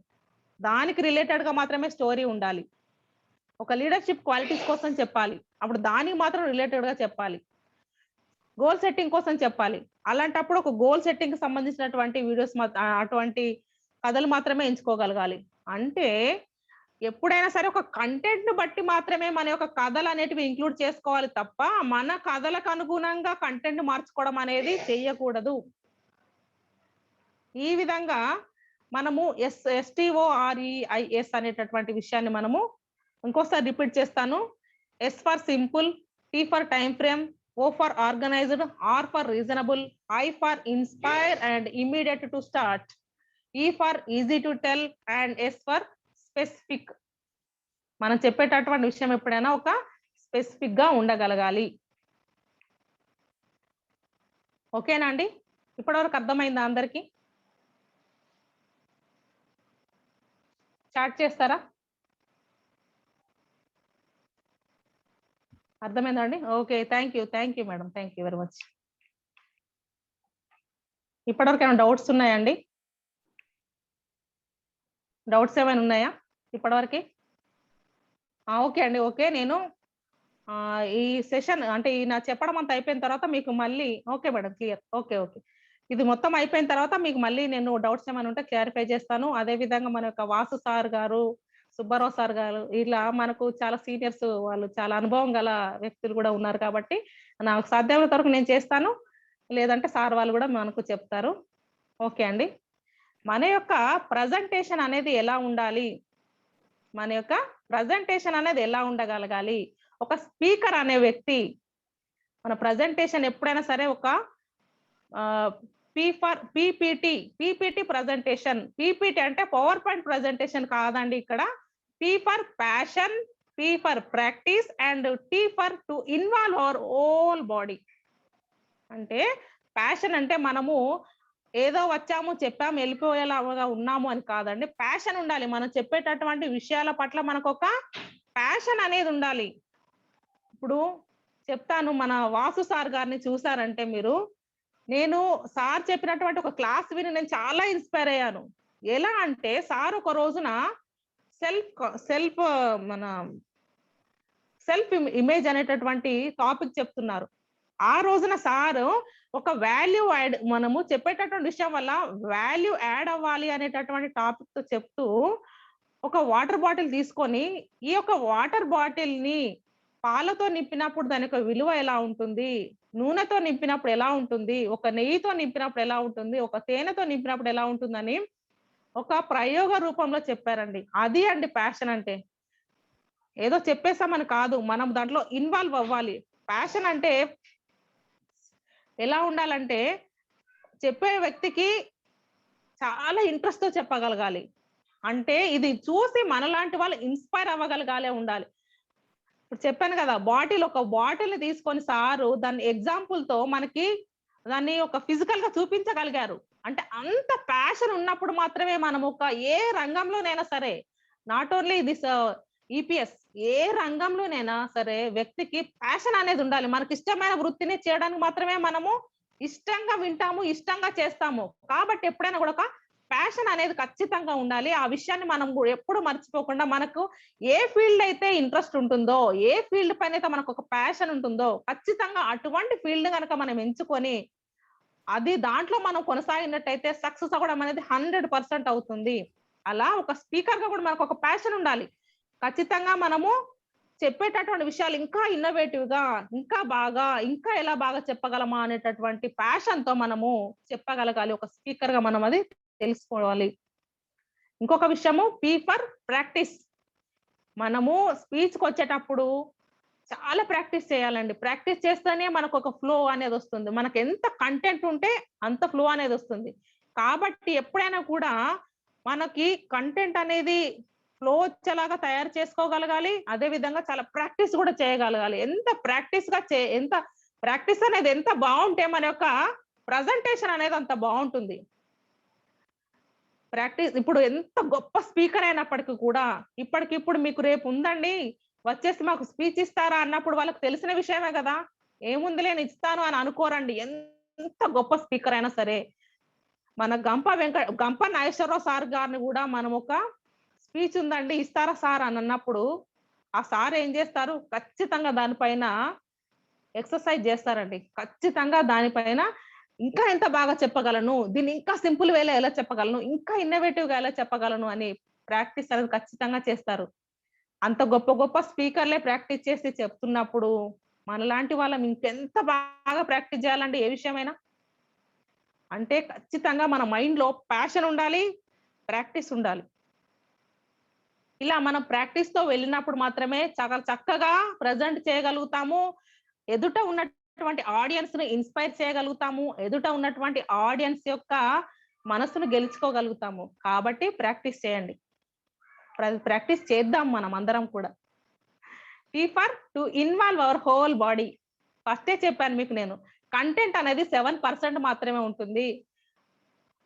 దానికి రిలేటెడ్ గా మాత్రమే స్టోరీ ఉండాలి. ఒక లీడర్షిప్ క్వాలిటీస్ కోసం చెప్పాలి, అప్పుడు దానికి మాత్రం రిలేటెడ్ గా చెప్పాలి. గోల్ సెట్టింగ్ కోసం చెప్పాలి, అలాంటప్పుడు ఒక గోల్ సెట్టింగ్ కి సంబంధించినటువంటి వీడియోస్ అటువంటి కథలు మాత్రమే ఎంచుకోగలగాలి. అంటే ఎప్పుడైనా సరే ఒక కంటెంట్ ను బట్టి మాత్రమే మన యొక్క కథలు అనేటివి ఇంక్లూడ్ చేసుకోవాలి తప్ప మన కథలకు అనుగుణంగా కంటెంట్ మార్చుకోవడం అనేది చెయ్యకూడదు. ఈ విధంగా మనము STOREIS అనేటటువంటి విషయాన్ని మనము ఇంకోసారి రిపీట్ చేస్తాను. S for simple, T for time frame, O for organized, R for reasonable, I for inspire and immediate to start, E for easy to tell and S for specific. మనం చెప్పేటటువంటి విషయం ఎప్పుడైనా ఒక స్పెసిఫిక్ గా ఉండగలగాలి. ఓకేనా అండి? ఇప్పటివరకు అర్థమైందా అందరికి? స్టార్ట్ చేస్తారా? అర్థమైందండి? Okay, thank you madam, thank you very much. ఇప్పటివరకు ఏమైనా డౌట్స్ ఉన్నాయండి? డౌట్స్ ఏమైనా ఉన్నాయా ఇప్పటివరకు? ఓకే అండి, ఓకే. నేను ఈ సెషన్ అంటే ఈ నా చెప్పడం అంతా అయిపోయిన తర్వాత మీకు మళ్ళీ ఓకే మేడం, క్లియర్. ఓకే, ఇది మొత్తం అయిపోయిన తర్వాత మీకు మళ్ళీ నేను డౌట్స్ ఏమైనా ఉంటే క్లారిఫై చేస్తాను. అదే విధంగా మన యొక్క వాసు సార్ గారు, సుబ్బారావు సార్ గారు, ఇలా మనకు చాలా సీనియర్స్, వాళ్ళు చాలా అనుభవం గల వ్యక్తులు కూడా ఉన్నారు కాబట్టి నాకు సాధ్యమైనంత వరకు నేను చేస్తాను, లేదంటే సార్ వాళ్ళు కూడా మనకు చెప్తారు. ఓకే అండి. మన యొక్క ప్రజెంటేషన్ అనేది ఎలా ఉండాలి, మన యొక్క ప్రజెంటేషన్ అనేది ఎలా ఉండగలగాలి? ఒక స్పీకర్ అనే వ్యక్తి మన ప్రజెంటేషన్ ఎప్పుడైనా సరే ఒక పీపీటీ ప్రజెంటేషన్. పీపీటీ అంటే పవర్ పాయింట్ ప్రజెంటేషన్ కాదండి ఇక్కడ. P for passion, P for practice and tea for to involve our whole body. అంటే ప్యాషన్ అంటే మనము ఏదో వచ్చాము, చెప్పాము, వెళ్ళిపోయేలాగా ఉన్నాము అని కాదండి. ప్యాషన్ ఉండాలి. మనం చెప్పేటటువంటి విషయాల పట్ల మనకొక ప్యాషన్ అనేది ఉండాలి. ఇప్పుడు చెప్తాను, మన వాసు సార్ గారిని చూసారంటే మీరు, నేను సార్ చెప్పినటువంటి ఒక క్లాస్ విని నేను చాలా ఇన్స్పైర్ అయ్యాను. ఎలా అంటే సార్ ఒక రోజున సెల్ఫ్ సెల్ఫ్ మన సెల్ఫ్ ఇమేజ్ అనేటటువంటి టాపిక్ చెప్తున్నారు. ఆ రోజున సారు ఒక వాల్యూ యాడ్, మనము చెప్పేటటువంటి విషయం వల్ల వాల్యూ యాడ్ అవ్వాలి అనేటటువంటి టాపిక్ తో చెప్తూ ఒక వాటర్ బాటిల్ తీసుకొని, ఈ యొక్క వాటర్ బాటిల్ ని పాలతో నింపినప్పుడు దాని యొక్క విలువ ఎలా ఉంటుంది, నూనెతో నింపినప్పుడు ఎలా ఉంటుంది, ఒక నెయ్యితో నింపినప్పుడు ఎలా ఉంటుంది, ఒక తేనెతో నింపినప్పుడు ఎలా ఉంటుందని ఒక ప్రయోగ రూపంలో చెప్పారండి. అది అండి ప్యాషన్ అంటే. ఏదో చెప్పేసామని కాదు, మనం దాంట్లో ఇన్వాల్వ్ అవ్వాలి. ప్యాషన్ అంటే ఎలా ఉండాలంటే, చెప్పే వ్యక్తికి చాలా ఇంట్రెస్ట్ తో చెప్పగలగాలి. అంటే ఇది చూసి మనలాంటి వాళ్ళు ఇన్స్పైర్ అవ్వగలగాలే ఉండాలి. ఇప్పుడు చెప్పాను కదా, ఒక బాటిల్ ని తీసుకొని సారు దాన్ని ఎగ్జాంపుల్ తో మనకి దాన్ని ఒక ఫిజికల్ గా చూపించగలిగారు. అంటే అంత ప్యాషన్ ఉన్నప్పుడు మాత్రమే మనం ఒక ఏ రంగంలోనైనా సరే, నాట్ ఓన్లీ దిస్ ఈపీఎస్, ఏ రంగంలోనైనా సరే వ్యక్తికి ప్యాషన్ అనేది ఉండాలి. మనకి ఇష్టమైన వృత్తిని చేయడానికి మాత్రమే మనము ఇష్టంగా వింటాము, ఇష్టంగా చేస్తాము. కాబట్టి ఎప్పుడైనా కూడా ఒక ప్యాషన్ అనేది ఖచ్చితంగా ఉండాలి. ఆ విషయాన్ని మనం ఎప్పుడు మర్చిపోకుండా, మనకు ఏ ఫీల్డ్ అయితే ఇంట్రెస్ట్ ఉంటుందో, ఏ ఫీల్డ్ పైన అయితే మనకు ఒక ప్యాషన్ ఉంటుందో, ఖచ్చితంగా అటువంటి ఫీల్డ్ గనక మనం ఎంచుకొని అది దాంట్లో మనం కొనసాగినట్టయితే సక్సెస్ అవ్వడం అనేది 100% అవుతుంది. అలా ఒక స్పీకర్ గా కూడా మనకు ఒక ప్యాషన్ ఉండాలి. ఖచ్చితంగా మనము చెప్పేటటువంటి విషయాలు ఇంకా ఇన్నోవేటివ్ గా, ఇంకా బాగా, ఇంకా ఎలా బాగా చెప్పగలమా అనేటటువంటి ప్యాషన్ తో మనము చెప్పగలగాలి. ఒక స్పీకర్ గా మనం అది తెలుసుకోవాలి. ఇంకొక విషయము పీ ఫర్ ప్రాక్టీస్. మనము స్పీచ్ కొచ్చేటప్పుడు చాలా ప్రాక్టీస్ చేయాలండి. ప్రాక్టీస్ చేస్తేనే మనకొక ఫ్లో అనేది వస్తుంది. మనకు ఎంత కంటెంట్ ఉంటే అంత ఫ్లో అనేది వస్తుంది. కాబట్టి ఎప్పుడైనా కూడా మనకి కంటెంట్ అనేది ఫ్లో వచ్చేలాగా తయారు చేసుకోగలగాలి. అదే విధంగా చాలా ప్రాక్టీస్ కూడా చేయగలగాలి. ఎంత ప్రాక్టీస్ అనేది ఎంత బావుంటే మన యొక్క ప్రజెంటేషన్ అనేది అంత బావుంటుంది. ప్రాక్టీస్ ఇప్పుడు ఎంత గొప్ప స్పీకర్ అయినప్పటికీ కూడా, ఇప్పటికిప్పుడు మీకు రేపు ఉందండి, వచ్చేసి మాకు స్పీచ్ ఇస్తారా అన్నప్పుడు వాళ్ళకి తెలిసిన విషయమే కదా! ఏముందిలే నేను ఇస్తాను అని అనుకోరండి. ఎంత గొప్ప స్పీకర్ అయినా సరే. మన గంప నాగేశ్వరరావు సార్ గారిని కూడా మనం ఒక స్పీచ్ ఉందండి, ఇస్తారా సార్ అని అన్నప్పుడు, ఆ సార్ ఏం చేస్తారు? ఖచ్చితంగా దానిపైన ఎక్సర్సైజ్ చేస్తారండి. ఖచ్చితంగా దానిపైన ఇంకా ఎంత బాగా చెప్పగలను, దీన్ని ఇంకా సింపుల్ వేలో ఎలా చెప్పగలను, ఇంకా ఇన్నోవేటివ్‌గా ఎలా చెప్పగలను అని ప్రాక్టీస్ అనేది ఖచ్చితంగా చేస్తారు. అంత గొప్ప గొప్ప స్పీకర్‌లే ప్రాక్టీస్ చేసి చెప్తున్నప్పుడు, మనలాంటి వాళ్ళం ఇంకెంత బాగా ప్రాక్టీస్ చేయాలండి ఏ విషయమైనా. అంటే ఖచ్చితంగా మన మైండ్‌లో ప్యాషన్ ఉండాలి, ప్రాక్టీస్ ఉండాలి. ఇలా మనం ప్రాక్టీస్‌తో వెళ్ళినప్పుడు మాత్రమే చాలా చక్కగా ప్రెజెంట్ చేయగలుగుతాము. ఎదుట ఉన్నటువంటి ఆడియన్స్‌ని ఇన్‌స్పైర్ చేయగలుగుతాము. ఎదుట ఉన్నటువంటి ఆడియన్స్ యొక్క మనస్సును గెలుచుకోగలుగుతాము. కాబట్టి ప్రాక్టీస్ చేయండి. ప్రాక్టీస్ చేద్దాం మనం అందరం కూడా. Tea for to involve our whole body. ఫస్టే చెప్పాను మీకు నేను. కంటెంట్ అనేది 7% మాత్రమే ఉంటుంది.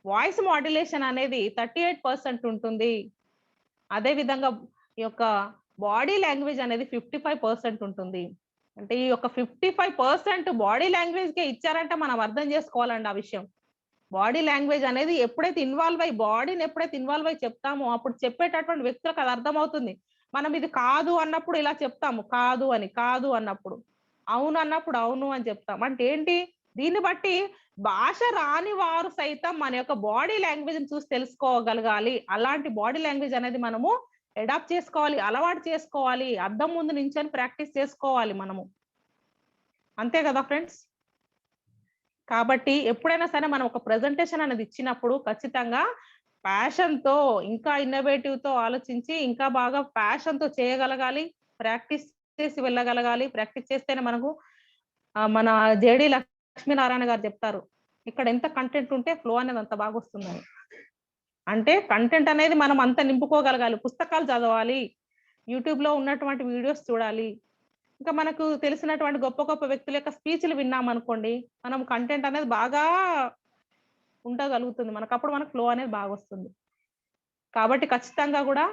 వాయిస్ మాడ్యులేషన్ అనేది 38% ఉంటుంది. అదే విధంగా ఈ యొక్క బాడీ లాంగ్వేజ్ అనేది 55% ఉంటుంది. అంటే ఈ యొక్క 55% బాడీ లాంగ్వేజ్‌కే ఇచ్చారంటే మనం అర్థం చేసుకోవాలండి ఆ విషయం. బాడీ లాంగ్వేజ్ అనేది బాడీని ఎప్పుడైతే ఇన్వాల్వ్ అయ్యి చెప్తామో, అప్పుడు చెప్పేటటువంటి వ్యక్తులకు అది అర్థమవుతుంది. మనం ఇది కాదు అన్నప్పుడు ఇలా చెప్తాము. కాదు అన్నప్పుడు. అవును అన్నప్పుడు అవును అని చెప్తాం. అంటే ఏంటి? దీన్ని బట్టి భాష రాని వారు సైతం మన యొక్క బాడీ లాంగ్వేజ్‌ని చూసి తెలుసుకోగలగాలి. అలాంటి బాడీ లాంగ్వేజ్ అనేది మనము అడాప్ట్ చేసుకోవాలి. అలవాటు చేసుకోవాలి. అద్దం ముందు నించొని ప్రాక్టీస్ చేసుకోవాలి మనము. అంతే కదా ఫ్రెండ్స్? కాబట్టి ఎప్పుడైనా సరే మనం ఒక ప్రెజెంటేషన్ అనేది ఇచ్చినప్పుడు ఖచ్చితంగా ప్యాషన్‌తో, ఇంకా ఇన్నోవేటివ్‌తో ఆలోచించి ఇంకా బాగా ప్యాషన్‌తో చేయగలగాలి. ప్రాక్టీస్ చేసి వెళ్ళగలగాలి. ప్రాక్టీస్ చేస్తేనే మనకు మన జేడీ లక్ష్మీనారాయణ గారు చెప్తారు. ఇక్కడ ఎంత కంటెంట్ ఉంటే ఫ్లో అనేది అంత బాగా వస్తుందని. అంటే కంటెంట్ అనేది మనం అంత నింపుకోగలగాలి. పుస్తకాలు చదవాలి, యూట్యూబ్ లో ఉన్నటువంటి వీడియోస్ చూడాలి, ఇంకా మనకు తెలిసినటువంటి గొప్ప గొప్ప వ్యక్తుల యొక్క స్పీచ్లు విన్నామనుకోండి, మనం కంటెంట్ అనేది బాగా ఉండగలుగుతుంది మనకు. అప్పుడు మనకు ఫ్లో అనేది బాగా వస్తుంది. కాబట్టి ఖచ్చితంగా కూడా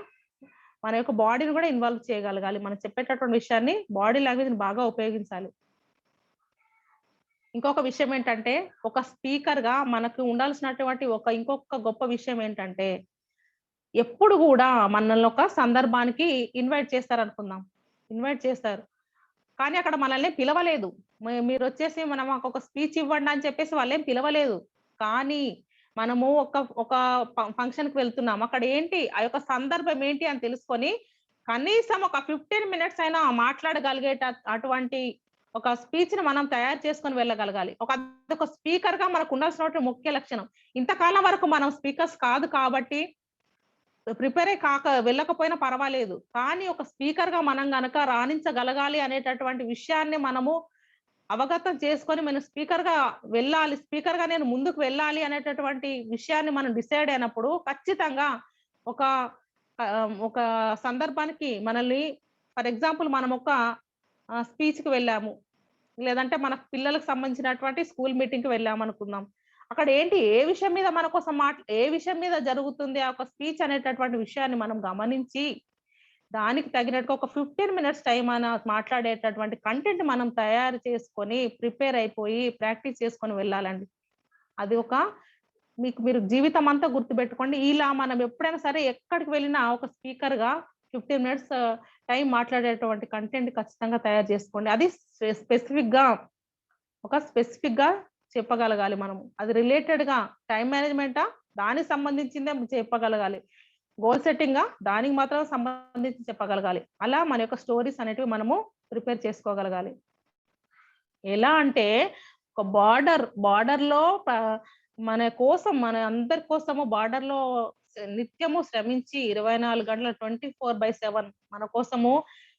మన యొక్క బాడీని కూడా ఇన్వాల్వ్ చేయగలగాలి. మనం చెప్పేటటువంటి విషయాన్ని బాడీ లాంగ్వేజ్ ని బాగా ఉపయోగించాలి. ఇంకొక విషయం ఏంటంటే, ఒక స్పీకర్ గా మనకు ఉండాల్సినటువంటి ఇంకొక గొప్ప విషయం ఏంటంటే, ఎప్పుడు కూడా మనల్ని ఒక సందర్భానికి ఇన్వైట్ చేస్తారనుకుందాం. ఇన్వైట్ చేస్తారు. కానీ అక్కడ మనల్ని పిలవలేదు. మీరొచ్చేసి మాకు ఒక స్పీచ్ ఇవ్వండి అని చెప్పేసి వాళ్ళేం పిలవలేదు. కానీ మనము ఒక ఫంక్షన్‌కి వెళ్తున్నాం. అక్కడ ఏంటి ఆ యొక్క సందర్భం ఏంటి అని తెలుసుకొని, కనీసం ఒక 15 మినిట్స్ అయినా అటువంటి ఒక స్పీచ్‌ని మనం తయారు చేసుకొని వెళ్ళగలగాలి. అదొక స్పీకర్‌గా మనకు ఉండాల్సినటువంటి ముఖ్య లక్షణం. ఇంతకాలం వరకు మనం స్పీకర్స్ కాదు కాబట్టి వెళ్ళకపోయినా పర్వాలేదు. కానీ ఒక స్పీకర్‌గా మనం గనక రాణించగలగాలి అనేటటువంటి విషయాన్ని మనము అవగతం చేసుకొని మనం స్పీకర్‌గా వెళ్ళాలి. స్పీకర్‌గా నేను ముందుకు వెళ్ళాలి అనేటటువంటి విషయాన్ని మనం డిసైడ్ అయినప్పుడు ఖచ్చితంగా ఒక ఒక సందర్భానికి మనల్ని, ఫర్ ఎగ్జాంపుల్ మనం ఒక స్పీచ్‌కి వెళ్ళాము. లేదంటే మన పిల్లలకు సంబంధించినటువంటి స్కూల్ మీటింగ్‌కి వెళ్ళామనుకుందాం. అక్కడ ఏంటి ఏ విషయం మీద మన కోసం ఏ విషయం మీద జరుగుతుంది ఆ ఒక స్పీచ్ అనేటటువంటి విషయాన్ని మనం గమనించి, దానికి తగినట్టుగా ఒక 15 మినిట్స్ టైం మాట్లాడేటటువంటి కంటెంట్ మనం తయారు చేసుకొని, ప్రిపేర్ అయిపోయి, ప్రాక్టీస్ చేసుకొని వెళ్ళాలండి. అది మీరు జీవితం అంతా గుర్తుపెట్టుకోండి. ఇలా మనం ఎప్పుడైనా సరే ఎక్కడికి వెళ్ళినా ఒక స్పీకర్‌గా 15 మినిట్స్ టైం మాట్లాడేటువంటి కంటెంట్ ఖచ్చితంగా తయారు చేసుకోండి. అది స్పెసిఫిక్‌గా చెప్పగలగాలి మనము. అది రిలేటెడ్‌గా టైమ్ మేనేజ్‌మెంటా దానికి సంబంధించిందే చెప్పగలగాలి. గోల్ సెట్టింగా దానికి మాత్రం సంబంధించి చెప్పగలగాలి. అలా మన యొక్క స్టోరీస్ అనేటివి మనము ప్రిపేర్ చేసుకోగలగాలి. ఎలా అంటే ఒక బార్డర్‌లో మన మన అందరి కోసము బార్డర్‌లో నిత్యము శ్రమించి 24 గంటలు 24/7 మన కోసము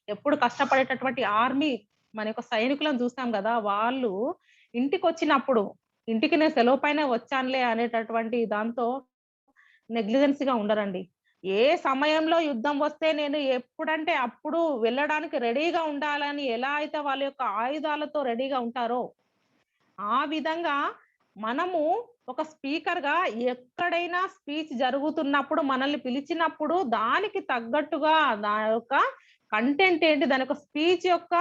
ఎప్పుడు కష్టపడేటటువంటి ఆర్మీ మన యొక్క సైనికులను చూస్తాం గదా! వాళ్ళు ఇంటికొచ్చినప్పుడు, ఇంటికి నేను సెలవు పైనే వచ్చానులే అనేటటువంటి దాంతో నెగ్లిజెన్స్‌గా ఉండరండి. ఏ సమయంలో యుద్ధం వస్తే నేను ఎప్పుడంటే అప్పుడు వెళ్ళడానికి రెడీగా ఉండాలని ఎలా అయితే వాళ్ళ యొక్క ఆయుధాలతో రెడీగా ఉంటారో, ఆ విధంగా మనము ఒక స్పీకర్‌గా ఎక్కడైనా స్పీచ్ జరుగుతున్నప్పుడు మనల్ని పిలిచినప్పుడు దానికి తగ్గట్టుగా దాని యొక్క కంటెంట్ ఏంటి, దాని యొక్క స్పీచ్ యొక్క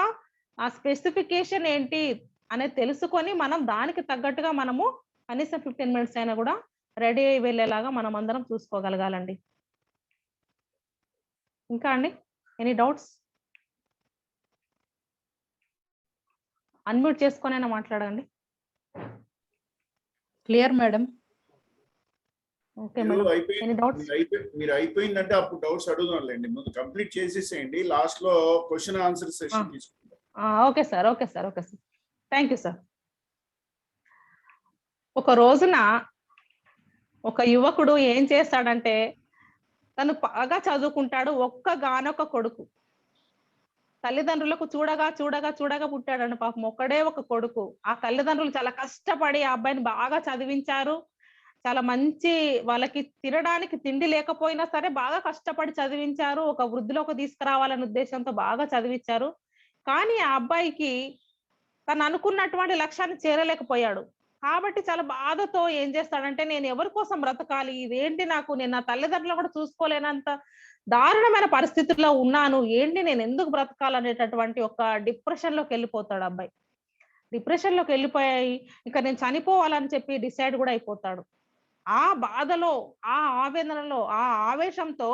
స్పెసిఫికేషన్ ఏంటి అనేది తెలుసుకొని మనం దానికి తగ్గట్టుగా మనము కనీసం 15 మినిట్స్ అయినా గూడా రెడీ అయ్యి వెళ్ళేలాగా మనమందరం చూసుకోగలగాలండి. ఇంకా అండి? Any doubts? అన్‌మ్యూట్ చేసుకొనైనా మాట్లాడండి. Clear madam. Okay madam. Any doubts? మీరు అయిపోయిందంటే అప్పుడు డౌట్స్ అడుగుదాంలేండి. ముందు కంప్లీట్ చేసేసేయండి. లాస్ట్ లో క్వశ్చన్ ఆన్సర్ సెషన్ తీసుకుందాం. Okay sir. Okay sir. Okay sir. Thank you sir. ఒక రోజున ఒక యువకుడు ఏం చేస్తాడంటే, తను బాగా చదువుకుంటాడు. ఒక్కగానొక కొడుకు. తల్లిదండ్రులకు చూడగా పుట్టాడండి పాపం. ఒక్కడే ఒక కొడుకు. ఆ తల్లిదండ్రులు చాలా కష్టపడి ఆ అబ్బాయిని బాగా చదివించారు. చాలా మంచి వాళ్ళకి తినడానికి తిండి లేకపోయినా సరే బాగా కష్టపడి చదివించారు. ఒక వృద్ధిలోకి తీసుకురావాలనే ఉద్దేశంతో బాగా చదివించారు. కానీ ఆ అబ్బాయికి తను అనుకున్నటువంటి లక్ష్యాన్ని చేరలేకపోయాడు. కాబట్టి చాలా బాధతో ఏం చేస్తాడంటే, నేను ఎవరి కోసం బ్రతకాలి? ఇదేంటి నేను నా తల్లిదండ్రులను కూడా చూసుకోలేనంత దారుణమైన పరిస్థితుల్లో ఉన్నాను. ఏంటి నేను ఎందుకు బ్రతకాలనేటటువంటి ఒక డిప్రెషన్‌లోకి వెళ్ళిపోతాడు అబ్బాయి. డిప్రెషన్‌లోకి వెళ్ళిపోయి ఇక నేను చనిపోవాలని చెప్పి డిసైడ్ కూడా అయిపోతాడు. ఆ బాధలో, ఆ ఆవేదనలో, ఆ ఆవేశంతో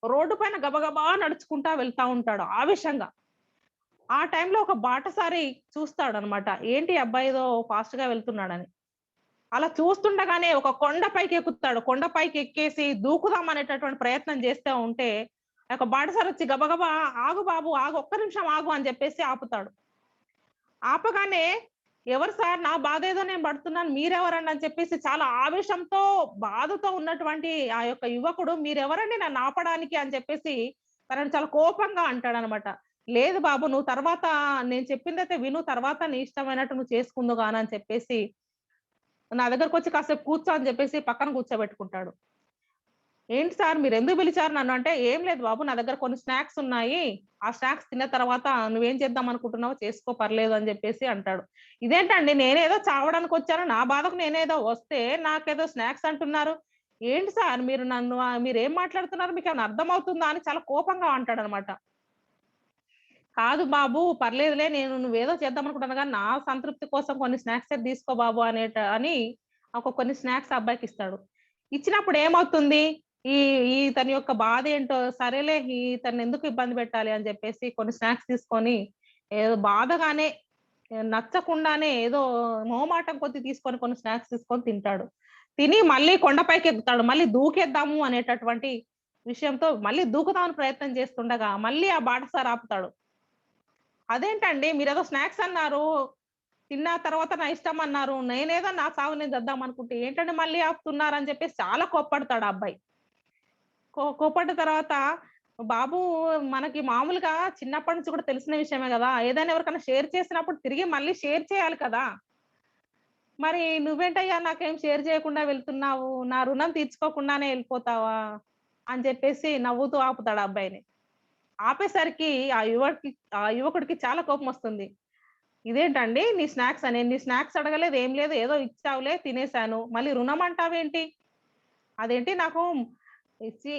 రోడ్డు పైన గబగబా నడుచుకుంటా వెళ్తా ఉంటాడు ఆవేశంగా. ఆ టైంలో ఒక బాటసారి చూస్తాడనమాట. ఏంటి అబ్బాయి ఏదో ఫాస్ట్‌గా వెళ్తున్నాడని. అలా చూస్తుండగానే ఒక కొండ పైకి ఎక్కుతాడు. కొండ పైకి ఎక్కేసి దూకుదాం అనేటటువంటి ప్రయత్నం చేస్తా ఉంటే, ఒక బాటసారి వచ్చి గబగబా "ఆగు బాబు ఆగు, ఒక్క నిమిషం ఆగు" అని చెప్పేసి ఆపుతాడు. ఆపగానే "ఎవరు సార్, నా బాధ ఏదో నేను పడుతున్నాను, మీరెవరండి" అని చెప్పేసి చాలా ఆవేశంతో, బాధతో ఉన్నటువంటి ఆ యొక్క యువకుడు "మీరెవరండి నన్ను ఆపడానికి" అని చెప్పేసి తనని చాలా కోపంగా అంటాడనమాట. "లేదు బాబు, నువ్వు తర్వాత నేను చెప్పిందైతే విను, తర్వాత నీ ఇష్టమైనట్టు నువ్వు చేసుకుందువు గాని" అని చెప్పేసి నా దగ్గరకొచ్చి కాసేపు కూర్చో అని చెప్పేసి పక్కన కూర్చోబెట్టుకుంటాడు. ఏంటి సార్ మీరెందుకు పిలిచారు నన్ను అంటే, "ఏం లేదు బాబు నా దగ్గర కొన్ని స్నాక్స్ ఉన్నాయి. ఆ స్నాక్స్ తిన్న తర్వాత నువ్వేం చేద్దాం అనుకుంటున్నావో చేసుకో పర్లేదు" అని చెప్పేసి అంటాడు. ఇదేంటండి నేనేదో చావడానికొచ్చాను. నా బాధకు నేనేదో వస్తే నాకేదో స్నాక్స్ అంటున్నారు. ఏంటి సార్ మీరు నన్ను మీరేం మాట్లాడుతున్నారు? మీకేమైనా అర్థమవుతుందా? అని చాలా కోపంగా అంటాడనమాట. కాదు బాబు పర్లేదులే నువ్వేదో చేద్దామనుకుంటున్నావు గానీ, నా సంతృప్తి కోసం కొన్ని స్నాక్సే తీసుకో బాబు అని కొన్ని స్నాక్స్ ఆ అబ్బాయికిస్తాడు. ఇచ్చినప్పుడు ఏమవుతుంది? ఈ ఇతని యొక్క బాధేంటో సరేలే ఇతన్నెందుకు ఇబ్బంది పెట్టాలి అని చెప్పేసి కొన్ని స్నాక్స్ తీసుకొని ఏదో బాధగానే నచ్చకుండానే ఏదో మొహమాటం కొద్దీ తీసుకొని కొన్ని స్నాక్స్ తీసుకొని తింటాడు. తిని మళ్ళీ కొండపైకెక్కుతాడు. మళ్ళీ దూకేద్దాము అనేటటువంటి విషయంతో మళ్ళీ దూకుదామని ప్రయత్నం చేస్తుండగా మళ్ళీ ఆ బాటసారి ఆపుతాడు. అదేంటండి మీరేదో స్నాక్స్ అన్నారు. తిన్న తర్వాత నా ఇష్టం అన్నారు. నేనేదో నా సావు నేను చద్దామనుకుంటే ఏంటండి మళ్ళీ ఆపుతున్నారని చెప్పేసి చాలా కోప్పడతాడు ఆ అబ్బాయి. కోప్పడ్డ తర్వాత బాబు మనకి మామూలుగా చిన్నప్పటి నుంచి కూడా తెలిసిన విషయమే గదా! ఏదైనా ఎవరికైనా షేర్ చేసినప్పుడు తిరిగి మళ్ళీ షేర్ చేయాలి కదా! మరి నువ్వేంటయ్యా నాకేం షేర్ చేయకుండా వెళ్తున్నావు? నా రుణం తీర్చుకోకుండానే ఎళ్ళిపోతావా? అని చెప్పేసి నవ్వుతూ ఆపుతాడు ఆ అబ్బాయిని. ఆపేసరికి ఆ యువకుడికి చాలా కోపమొస్తుంది. ఇదేంటండి నీ స్నాక్స్ అని. నీ స్నాక్స్ అడగలేదు, ఏం లేదు. ఏదో ఇచ్చావులే తినేసాను. మళ్ళీ రుణం అంటావేంటి? అదేంటి నాకు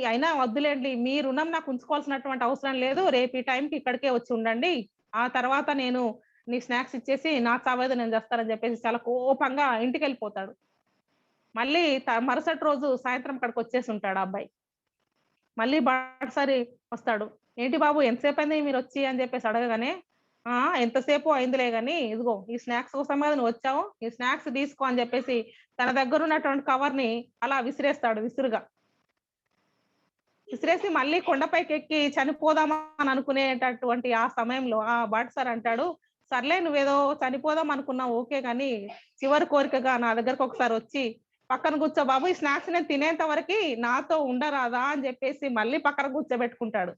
అయినా వద్దులేండి. మీ రుణం నాకు ఉంచుకోవాల్సినటువంటి అవసరం లేదు. రేపు ఈ టైంకి ఇక్కడికే వచ్చి ఉండండి. ఆ తర్వాత నేను నీకు స్నాక్స్ ఇచ్చేసి నా చావేదో నేను చస్తానని చెప్పేసి చాలా కోపంగా ఇంటికెళ్ళిపోతాడు. మళ్ళీ మరుసటి రోజు సాయంత్రం అక్కడికొచ్చేసుంటాడు ఆ అబ్బాయి. మళ్ళీ బాటసారి వస్తాడు. "ఏంటి బాబు ఎంతసేపయింది మీరొచ్చి" అని జెప్పేసి అడగగానే, "ఆ! ఎంతసేపో అయిందిలే గాని, ఇదిగో ఈ స్నాక్స్ కోసమే గదా నువ్వొచ్చావు. ఈ స్నాక్స్ తీసుకో" అని జెప్పేసి తన దగ్గరున్నటువంటి కవర్‌ని అలా విసిరేస్తాడు విసురుగా. విసిరేసి మళ్ళీ కొండపైకెక్కి చనిపోదామా అని అనుకునేటటువంటి ఆ సమయంలో ఆ బాటసారి అంటాడు, "సర్లే నువ్వేదో చనిపోదాం అనుకున్నావు ఓకే గాని, చివరి కోరికగా నా దగ్గరకొకసారొచ్చి పక్కన కూర్చో బాబు ఈ స్నాక్స్ నేను తినేంత వరకి నాతో ఉండరాదా?" అని జెప్పేసి మళ్ళీ పక్కన కూర్చోబెట్టుకుంటాడు.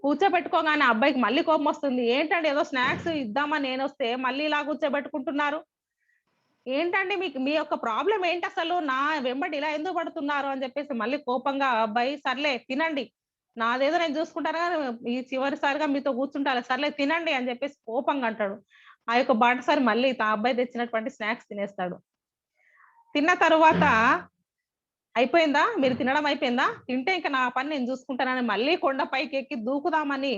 కూర్చోబెట్టుకోగానే ఆ అబ్బాయికి మళ్ళీ కోపమొస్తుంది. ఏంటండి ఏదో స్నాక్స్ ఇద్దామని నేనొస్తే మళ్ళీ ఇలా కూర్చోబెట్టుకుంటున్నారు. ఏంటండి మీ యొక్క ప్రాబ్లమ్ ఏంటసలు? నా వెంబడి ఇలా ఎందుకు పడుతున్నారు? అని చెప్పేసి మళ్ళీ కోపంగా ఆ అబ్బాయి సర్లే తినండి. నాదేదో నేను చూసుకుంటాను గాని ఈ చివరిసారిగా మీతో కూర్చుంటాలే సర్లే తినండి అని చెప్పేసి కోపంగా అంటాడు. ఆ యొక్క బాటసారి మళ్ళీ అబ్బాయి తెచ్చినటువంటి స్నాక్స్ తినేస్తాడు. తిన్న తరువాత అయిపోయిందా? మీరు తినడం అయిపోయిందా? తింటే ఇంక నా పని నేను చూసుకుంటానని మళ్ళీ కొండ పైకెక్కి దూకుదామని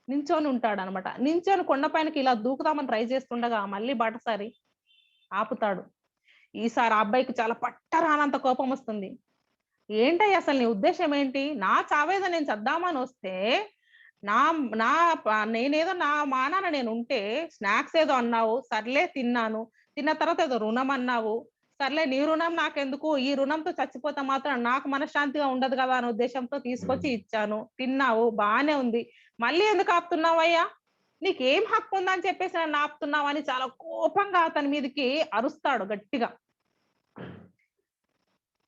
నించొని ఉంటాడనమాట. నించొని కొండ పైనకి ఇలా దూకుదామని ట్రై చేస్తుండగా మళ్ళీ బాటసారి ఆపుతాడు. ఈసారి ఆ అబ్బాయికి చాలా పట్టరానంత కోపమొస్తుంది. ఏంటయ్యా అసలు నీ ఉద్దేశ్యం ఏంటి? నా చావేదో నేను చద్దామనొస్తే, నా నా నేనేదో నా మానాన నేనుంటే స్నాక్స్ ఏదో అన్నావు. సర్లే తిన్నాను. తిన్న తర్వాత ఏదో రుణం అన్నావు. సర్లే నీ రుణం నాకెందుకు? ఈ రుణంతో చచ్చిపోతే మాత్రం నాకు మనశ్శాంతిగా ఉండదు గదా! అనే ఉద్దేశ్యంతో తీసుకొచ్చి ఇచ్చాను. తిన్నావు బానే ఉంది. మళ్ళీ ఎందుకు ఆపుతున్నావయ్యా? నీకేం హక్కుందని చెప్పేసి నన్ను ఆపుతున్నావని చాలా కోపంగా అతని మీదకి అరుస్తాడు గట్టిగా.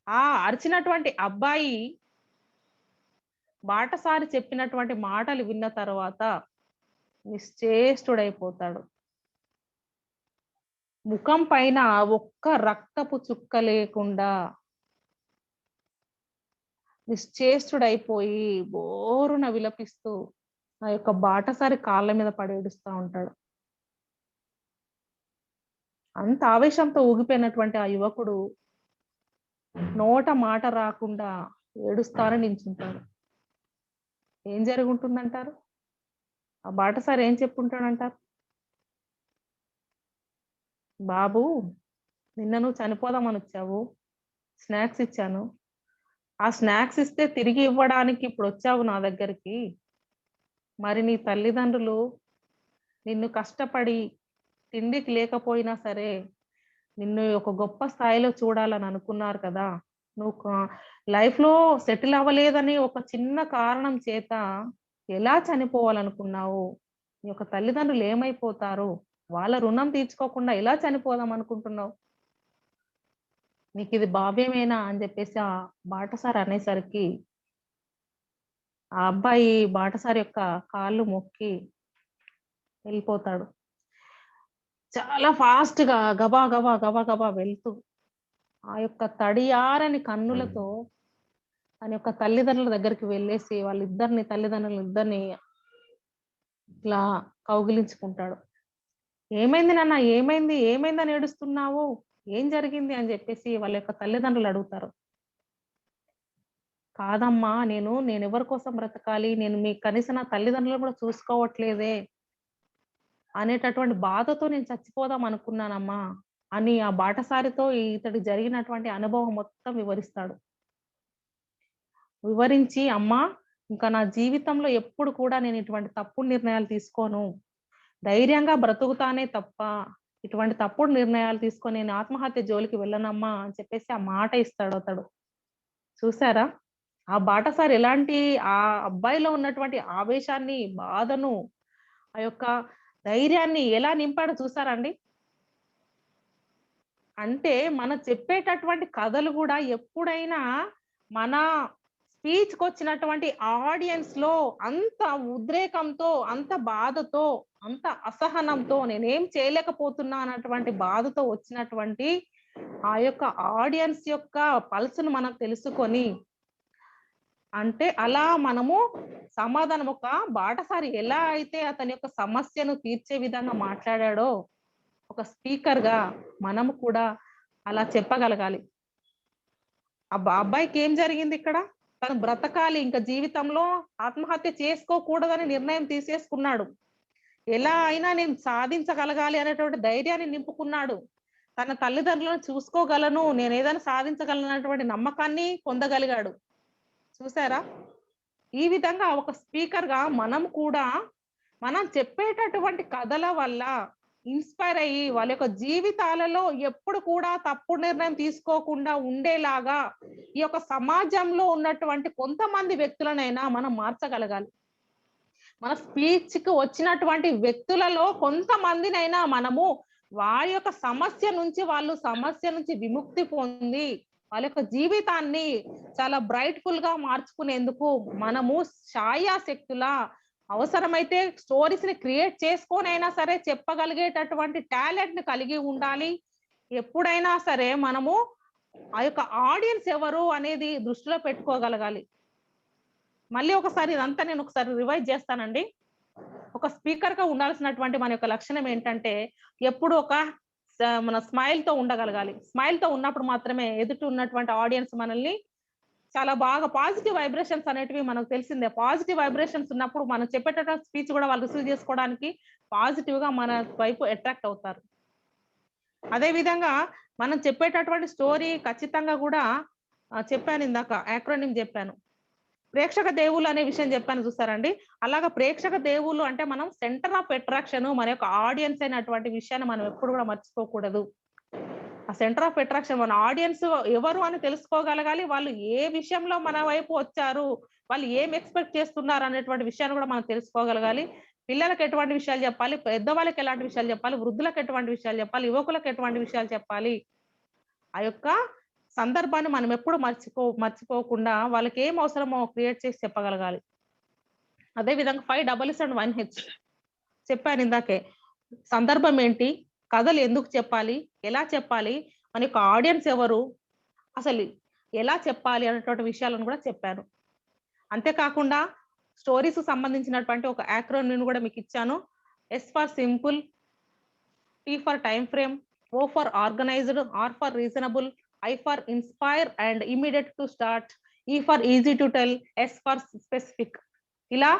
ఆ అరిచినటువంటి అబ్బాయి బాటసారి చెప్పినటువంటి మాటలు విన్న తర్వాత నిశ్చేష్టుడైపోతాడు. ముఖం పైన ఒక్క రక్తపు చుక్క లేకుండా నిశ్చేష్టుడైపోయి బోరున విలపిస్తూ ఆ యొక్క బాటసారి కాళ్ళ మీద పడి ఏడుస్తా ఉంటాడు. అంత ఆవేశంతో ఊగిపోయినటువంటి ఆ యువకుడు నోట మాట రాకుండా ఏడుస్తానే నించుంటాడు. ఏం జరుగుంటుందంటారు? ఆ బాటసారి ఏం చెప్పుంటాడంటారు? బాబు నిన్న నువ్వు చనిపోదామనొచ్చావు. స్నాక్స్ ఇచ్చాను. ఆ స్నాక్స్ ఇస్తే తిరిగి ఇవ్వడానికి ఇప్పుడొచ్చావు నా దగ్గరికి. మరి నీ తల్లిదండ్రులు నిన్ను కష్టపడి తిండికి లేకపోయినా సరే, నిన్ను ఒక గొప్ప స్థాయిలో చూడాలని అనుకున్నారు కదా! నువ్వు లైఫ్‌లో సెటిల్ అవ్వలేదని ఒక చిన్న కారణం చేత ఎలా చనిపోవాలనుకున్నావు? నీ యొక్క తల్లిదండ్రులు ఏమైపోతారు? వాళ్ళ రుణం తీర్చుకోకుండా ఎలా చనిపోదాం అనుకుంటున్నావు? నీకిది భావ్యమేనా? అని జెప్పేసి ఆ బాటసారి అనేసరికి, ఆ అబ్బాయి బాటసారి యొక్క కాళ్ళు మొక్కి వెళ్ళిపోతాడు. చాలా ఫాస్ట్ గా గబా గబా గబా గబా వెళ్తూ ఆ యొక్క తడియారని కన్నులతో తన యొక్క తల్లిదండ్రుల దగ్గరికి వెళ్ళేసి వాళ్ళిద్దరిని తల్లిదండ్రులు ఇద్దరిని ఇట్లా కౌగిలించుకుంటాడు. ఏమైంది నాన్న, ఏమైంది, ఏమైందని ఏడుస్తున్నావు, ఏం జరిగింది అని చెప్పేసి వాళ్ళ యొక్క తల్లిదండ్రులు అడుగుతారు. కాదమ్మా, నేను ఎవరి కోసం బ్రతకాలి, నేను మీ కనీసం నా తల్లిదండ్రులు కూడా చూసుకోవట్లేదే అనేటటువంటి బాధతో నేను చచ్చిపోదాం అనుకున్నానమ్మా అని ఆ బాటసారితో ఇతడికి జరిగినటువంటి అనుభవం మొత్తం వివరిస్తాడు. వివరించి, అమ్మా ఇంకా నా జీవితంలో ఎప్పుడు కూడా నేను ఇటువంటి తప్పుడు నిర్ణయాలు తీసుకోను, ధైర్యంగా బ్రతుకుతానే తప్ప ఇటువంటి తప్పుడు నిర్ణయాలు తీసుకొని నేను ఆత్మహత్య జోలికి వెళ్ళనమ్మా అని చెప్పేసి ఆ మాట ఇస్తాడు అతడు. చూసారా ఆ బాటసారి ఎలాంటి ఆ అబ్బాయిలో ఉన్నటువంటి ఆవేశాన్ని, బాధను, ఆ యొక్క ధైర్యాన్ని ఎలా నింపాడో చూసారండి. అంటే మనం చెప్పేటటువంటి కథలు కూడా ఎప్పుడైనా మన స్పీచ్‌కి వచ్చినటువంటి ఆడియన్స్‌లో అంత ఉద్రేకంతో, అంత బాధతో, అంత అసహనంతో నేనేం చేయలేకపోతున్నా అన్నటువంటి బాధతో వచ్చినటువంటి ఆ యొక్క ఆడియన్స్ యొక్క పల్స్‌ను మనం తెలుసుకొని, అంటే అలా మనము సమాధానం ఒక బాటసారి ఎలా అయితే అతని యొక్క సమస్యను తీర్చే విధంగా మాట్లాడాడో, ఒక స్పీకర్‌గా మనము కూడా అలా చెప్పగలగాలి. అబ్బాయికి ఏం జరిగింది ఇక్కడ? తను బ్రతకాలి, ఇంకా జీవితంలో ఆత్మహత్య చేసుకోకూడదని నిర్ణయం తీసేసుకున్నాడు. ఎలా అయినా నేను సాధించగలగాలి అనేటువంటి ధైర్యాన్ని నింపుకున్నాడు. తన తల్లిదండ్రులను చూసుకోగలను, నేనేదైనా సాధించగలను అనేటువంటి నమ్మకాన్ని పొందగలిగాడు. చూసారా? ఈ విధంగా ఒక స్పీకర్‌గా మనం కూడా మనం చెప్పేటటువంటి కథల వల్ల ఇన్‌స్పైర్ అయ్యి వాళ్ళ యొక్క జీవితాలలో ఎప్పుడు కూడా తప్పుడు నిర్ణయం తీసుకోకుండా ఉండేలాగా ఈ యొక్క సమాజంలో ఉన్నటువంటి కొంతమంది వ్యక్తులనైనా మనం మార్చగలగాలి. మన స్పీచ్‌కి వచ్చినటువంటి వ్యక్తులలో కొంతమందినైనా మనము వారి యొక్క సమస్య నుంచి విముక్తి పొంది వాళ్ళ యొక్క జీవితాన్ని చాలా బ్రైట్‌ఫుల్‌గా మార్చుకునేందుకు మనము శాయశక్తులా అవసరమైతే స్టోరీస్‌ని క్రియేట్ చేసుకొనైనా సరే చెప్పగలిగేటటువంటి టాలెంట్‌ని కలిగి ఉండాలి. ఎప్పుడైనా సరే మనము ఆ యొక్క ఆడియన్స్ ఎవరు అనేది దృష్టిలో పెట్టుకోగలగాలి. మళ్ళీ ఒకసారి ఇదంతా నేను ఒకసారి రివైజ్ చేస్తానండి. ఒక స్పీకర్‌గా ఉండాల్సినటువంటి మన యొక్క లక్షణం ఏంటంటే, ఎప్పుడు ఒక మన స్మైల్‌తో ఉండగలగాలి. స్మైల్‌తో ఉన్నప్పుడు మాత్రమే ఎదుట ఉన్నటువంటి ఆడియన్స్ మనల్ని చాలా బాగా పాజిటివ్ వైబ్రేషన్స్ అనేటివి మనకు తెలిసిందే. పాజిటివ్ వైబ్రేషన్స్ ఉన్నప్పుడు మనం చెప్పేటటువంటి స్పీచ్ కూడా వాళ్ళు రిసీవ్ చేసుకోవడానికి పాజిటివ్‌గా మన వైపు అట్రాక్ట్ అవుతారు. అదే విధంగా మనం చెప్పేటటువంటి స్టోరీ ఖచ్చితంగా కూడా చెప్పాను ఇందాక యాక్రోనిమ్ చెప్పాను. ప్రేక్షక దేవుళ్ళు అనే విషయం చెప్పాను చూసారండి. అలాగా ప్రేక్షక దేవుళ్ళు అంటే మనం సెంటర్ ఆఫ్ అట్రాక్షన్ మన యొక్క ఆడియన్స్ అయినటువంటి విషయాన్ని మనం ఎప్పుడు కూడా మర్చిపోకూడదు. ఆ సెంటర్ ఆఫ్ అట్రాక్షన్ మన ఆడియన్స్ ఎవరు అని తెలుసుకోగలగాలి. వాళ్ళు ఏ విషయంలో మన వైపు వచ్చారు, వాళ్ళు ఏం ఎక్స్‌పెక్ట్ చేస్తున్నారు అనేటువంటి విషయాన్ని కూడా మనం తెలుసుకోగలగాలి. పిల్లలకి ఎటువంటి విషయాలు చెప్పాలి, పెద్దవాళ్ళకి ఎలాంటి విషయాలు చెప్పాలి, వృద్ధులకు ఎటువంటి విషయాలు చెప్పాలి, యువకులకు ఎటువంటి విషయాలు చెప్పాలి. ఆ యొక్క సందర్భాన్ని మనం ఎప్పుడు మర్చిపోకుండా వాళ్ళకి ఏం అవసరమో క్రియేట్ చేసి చెప్పగలగాలి. అదే విధంగా 5 డబుల్స్ అండ్ 1 హెచ్ చెప్పాను ఇందాకే. సందర్భం ఏంటి? కథలు ఎందుకు చెప్పాలి? ఎలా చెప్పాలి? మన యొక్క ఆడియన్స్ ఎవరు? అసలు ఎలా చెప్పాలి అనేటువంటి విషయాలను కూడా చెప్పాను. అంతేకాకుండా స్టోరీస్‌కి సంబంధించినటువంటి ఒక యాక్రోనిమ్ కూడా మీకు ఇచ్చాను. S for simple, T for time frame, O for organised, R for reasonable, I for inspire and immediate to start, E for easy to tell, S for specific. ఇలా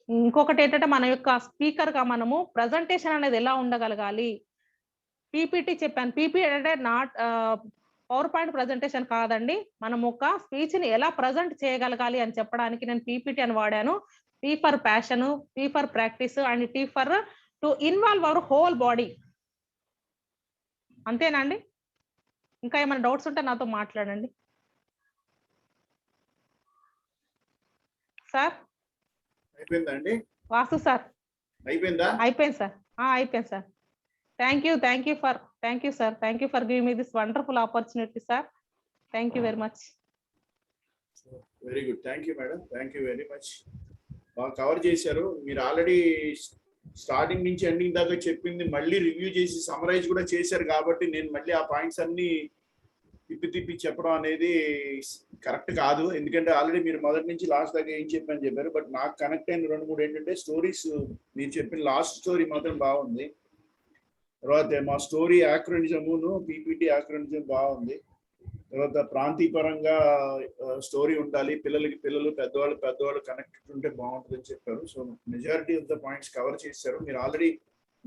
ఇంకొకటి ఏంటంటే మన యొక్క స్పీకర్‌గా మనము ప్రెజెంటేషన్ అనేది ఎలా ఉండగలగాలి? పీపీటీ చెప్పాను. పీపీటీ అంటే పవర్ పాయింట్ ప్రెజెంటేషన్ కాదండి. మనం ఒక స్పీచ్‌ని ఎలా ప్రెజెంట్ చేయగలగాలి అని చెప్పడానికి నేను పీపీటీ అని వాడాను. P for passion, P for practice and tea for to involve our whole body. అంతేనా అండి? ఇంకా ఏమైనా డౌట్స్ ఉంటే నాతో మాట్లాడండి. సార్ అయిపోయిందండి? వాసు సార్. అయిపోయిందా? అయిపోయింది సార్. అయిపోయింది sir. Thank you sir. Thank you for giving me this wonderful opportunity sir. Thank you very much. Very good. Thank you madam. Thank you very much. బాగా కవర్ చేశారు. మీరు ఆల్రెడీ స్టార్టింగ్ నుంచి ending దాకా చెప్పింది మళ్ళీ review చేసి summarise కూడా చేశారు కాబట్టి నేను మళ్ళీ ఆ పాయింట్స్ అన్ని తిప్పి చెప్పడం అనేది కరెక్ట్ కాదు. ఎందుకంటే ఆల్రెడీ మీరు మొదటి నుంచి లాస్ట్ దాకా ఏం చెప్పని చెప్పారు. బట్ నాకు కనెక్ట్ అయిన 2-3 ఏంటంటే స్టోరీస్, మీరు చెప్పిన లాస్ట్ స్టోరీ మాత్రం బాగుంది. తర్వాత మా స్టోరీ యాక్రోనిజమును పీపీటీ యాక్రోనిజం బాగుంది. తర్వాత ప్రాంతీయపరంగా స్టోరీ ఉండాలి, పిల్లలు పెద్దవాళ్ళు కనెక్టెడ్ ఉంటే బాగుంటుందని చెప్పారు. So majority of the points cover చేశారు. మీరు ఆల్రెడీ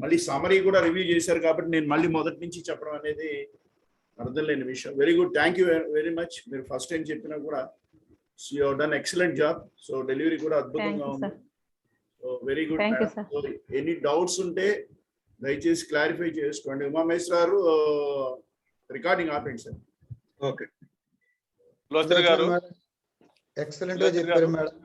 మళ్ళీ సమరీ కూడా రివ్యూ చేశారు కాబట్టి నేను మళ్ళీ మొదటి నుంచి చెప్పడం అనేది అర్థం లేని విషయం. Very good, thank you very much. మీరు ఫస్ట్ టైం చెప్పినా కూడా you have done excellent job. So delivery కూడా అద్భుతంగా ఉంది. So very good. Any doubts ఉంటే దయచేసి క్లారిఫై చేసుకోండి. ఉమామేశ్వర గారు రికార్డింగ్ ఆపండి సార్. ఓకే. గారు ఎక్సలెంట్ గా చెప్పారు మేడం.